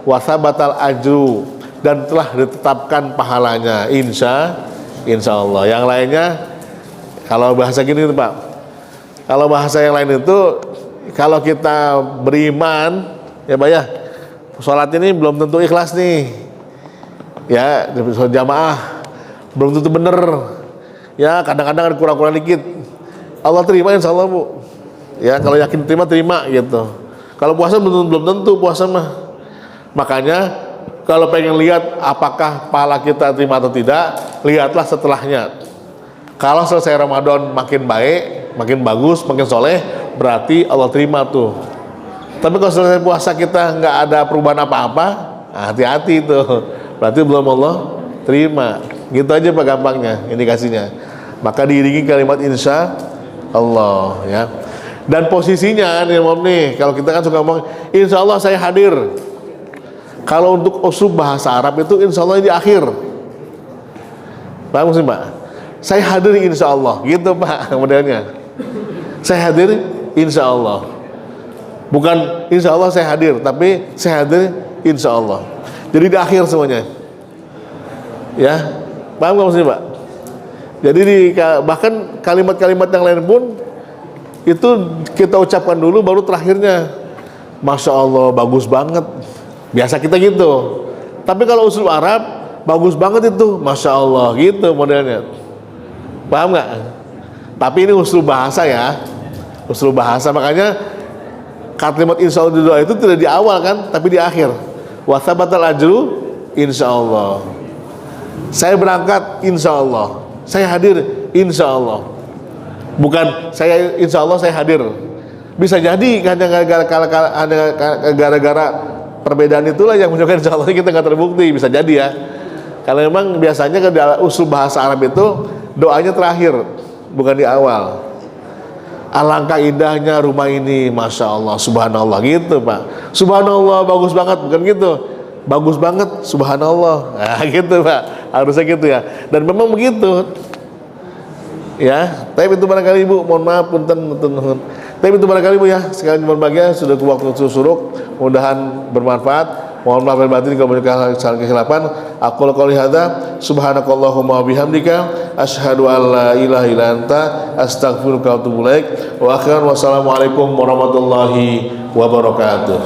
wasabatal ajru, dan telah ditetapkan pahalanya insya Allah. Yang lainnya kalau bahasa gini itu Pak, kalau bahasa yang lain itu kalau kita beriman ya Pak ya, sholat ini belum tentu ikhlas nih ya, jamaah belum tentu bener ya, kadang-kadang ada kurang-kurang dikit. Allah terima insya Allah Bu ya, kalau yakin terima gitu. Kalau puasa belum tentu puasa mah. Makanya kalau pengen lihat apakah pahala kita terima atau tidak, lihatlah setelahnya. Kalau selesai Ramadan makin baik, makin bagus, makin soleh, berarti Allah terima tuh. Tapi kalau selesai puasa kita nggak ada perubahan apa-apa, hati-hati tuh, berarti belum Allah terima. Gitu aja Pak gampangnya, indikasinya. Maka diiringi kalimat insya Allah ya. Dan posisinya nih, kalau kita kan suka ngomong insya Allah saya hadir. Kalau untuk usul bahasa Arab itu insya Allah di akhir. Paham sih Pak? Saya hadir insya Allah, gitu Pak modelnya. Saya hadir insya Allah. Bukan insya Allah saya hadir, tapi saya hadir insya Allah. Jadi di akhir semuanya. Ya, paham nggak sih Pak? Jadi bahkan kalimat-kalimat yang lain pun itu kita ucapkan dulu, baru terakhirnya. Masya Allah, bagus banget. Biasa kita gitu. Tapi kalau usul Arab bagus banget itu, masya Allah gitu modelnya. Paham nggak? Tapi ini usul bahasa ya, usul bahasa. Makanya kalimat insya Allah di doa itu tidak di awal kan, tapi di akhir. Wasabatal ajru insya Allah. Saya berangkat insya Allah. Saya hadir insya Allah. Bukan saya insya Allah saya hadir. Bisa jadi hanya gara-gara perbedaan itulah yang menyebabkan insya Allah kita nggak terbukti, bisa jadi ya. Karena memang biasanya ke usul bahasa Arab itu doanya terakhir, bukan di awal. Alangkah indahnya rumah ini, masya Allah, subhanallah gitu Pak. Subhanallah bagus banget, bukan gitu. Bagus banget, subhanallah. Nah gitu Pak, harusnya gitu ya. Dan memang begitu. Ya, tapi itu barangkali Ibu, mohon maaf punten. Tapi itu barangkali Bu ya, sekalian berbahagia sudah ke waktu suruk, mudahan bermanfaat. Mohon maaf lahir batin kalau banyak kesalahan kesilapan. Aku qouli hadza, subhanakallahumma wa bihamdika, asyhadu an la ilaha illa anta, astaghfiruka wa atubu ilaik. Wa akhiran wassalamualaikum warahmatullahi wabarakatuh.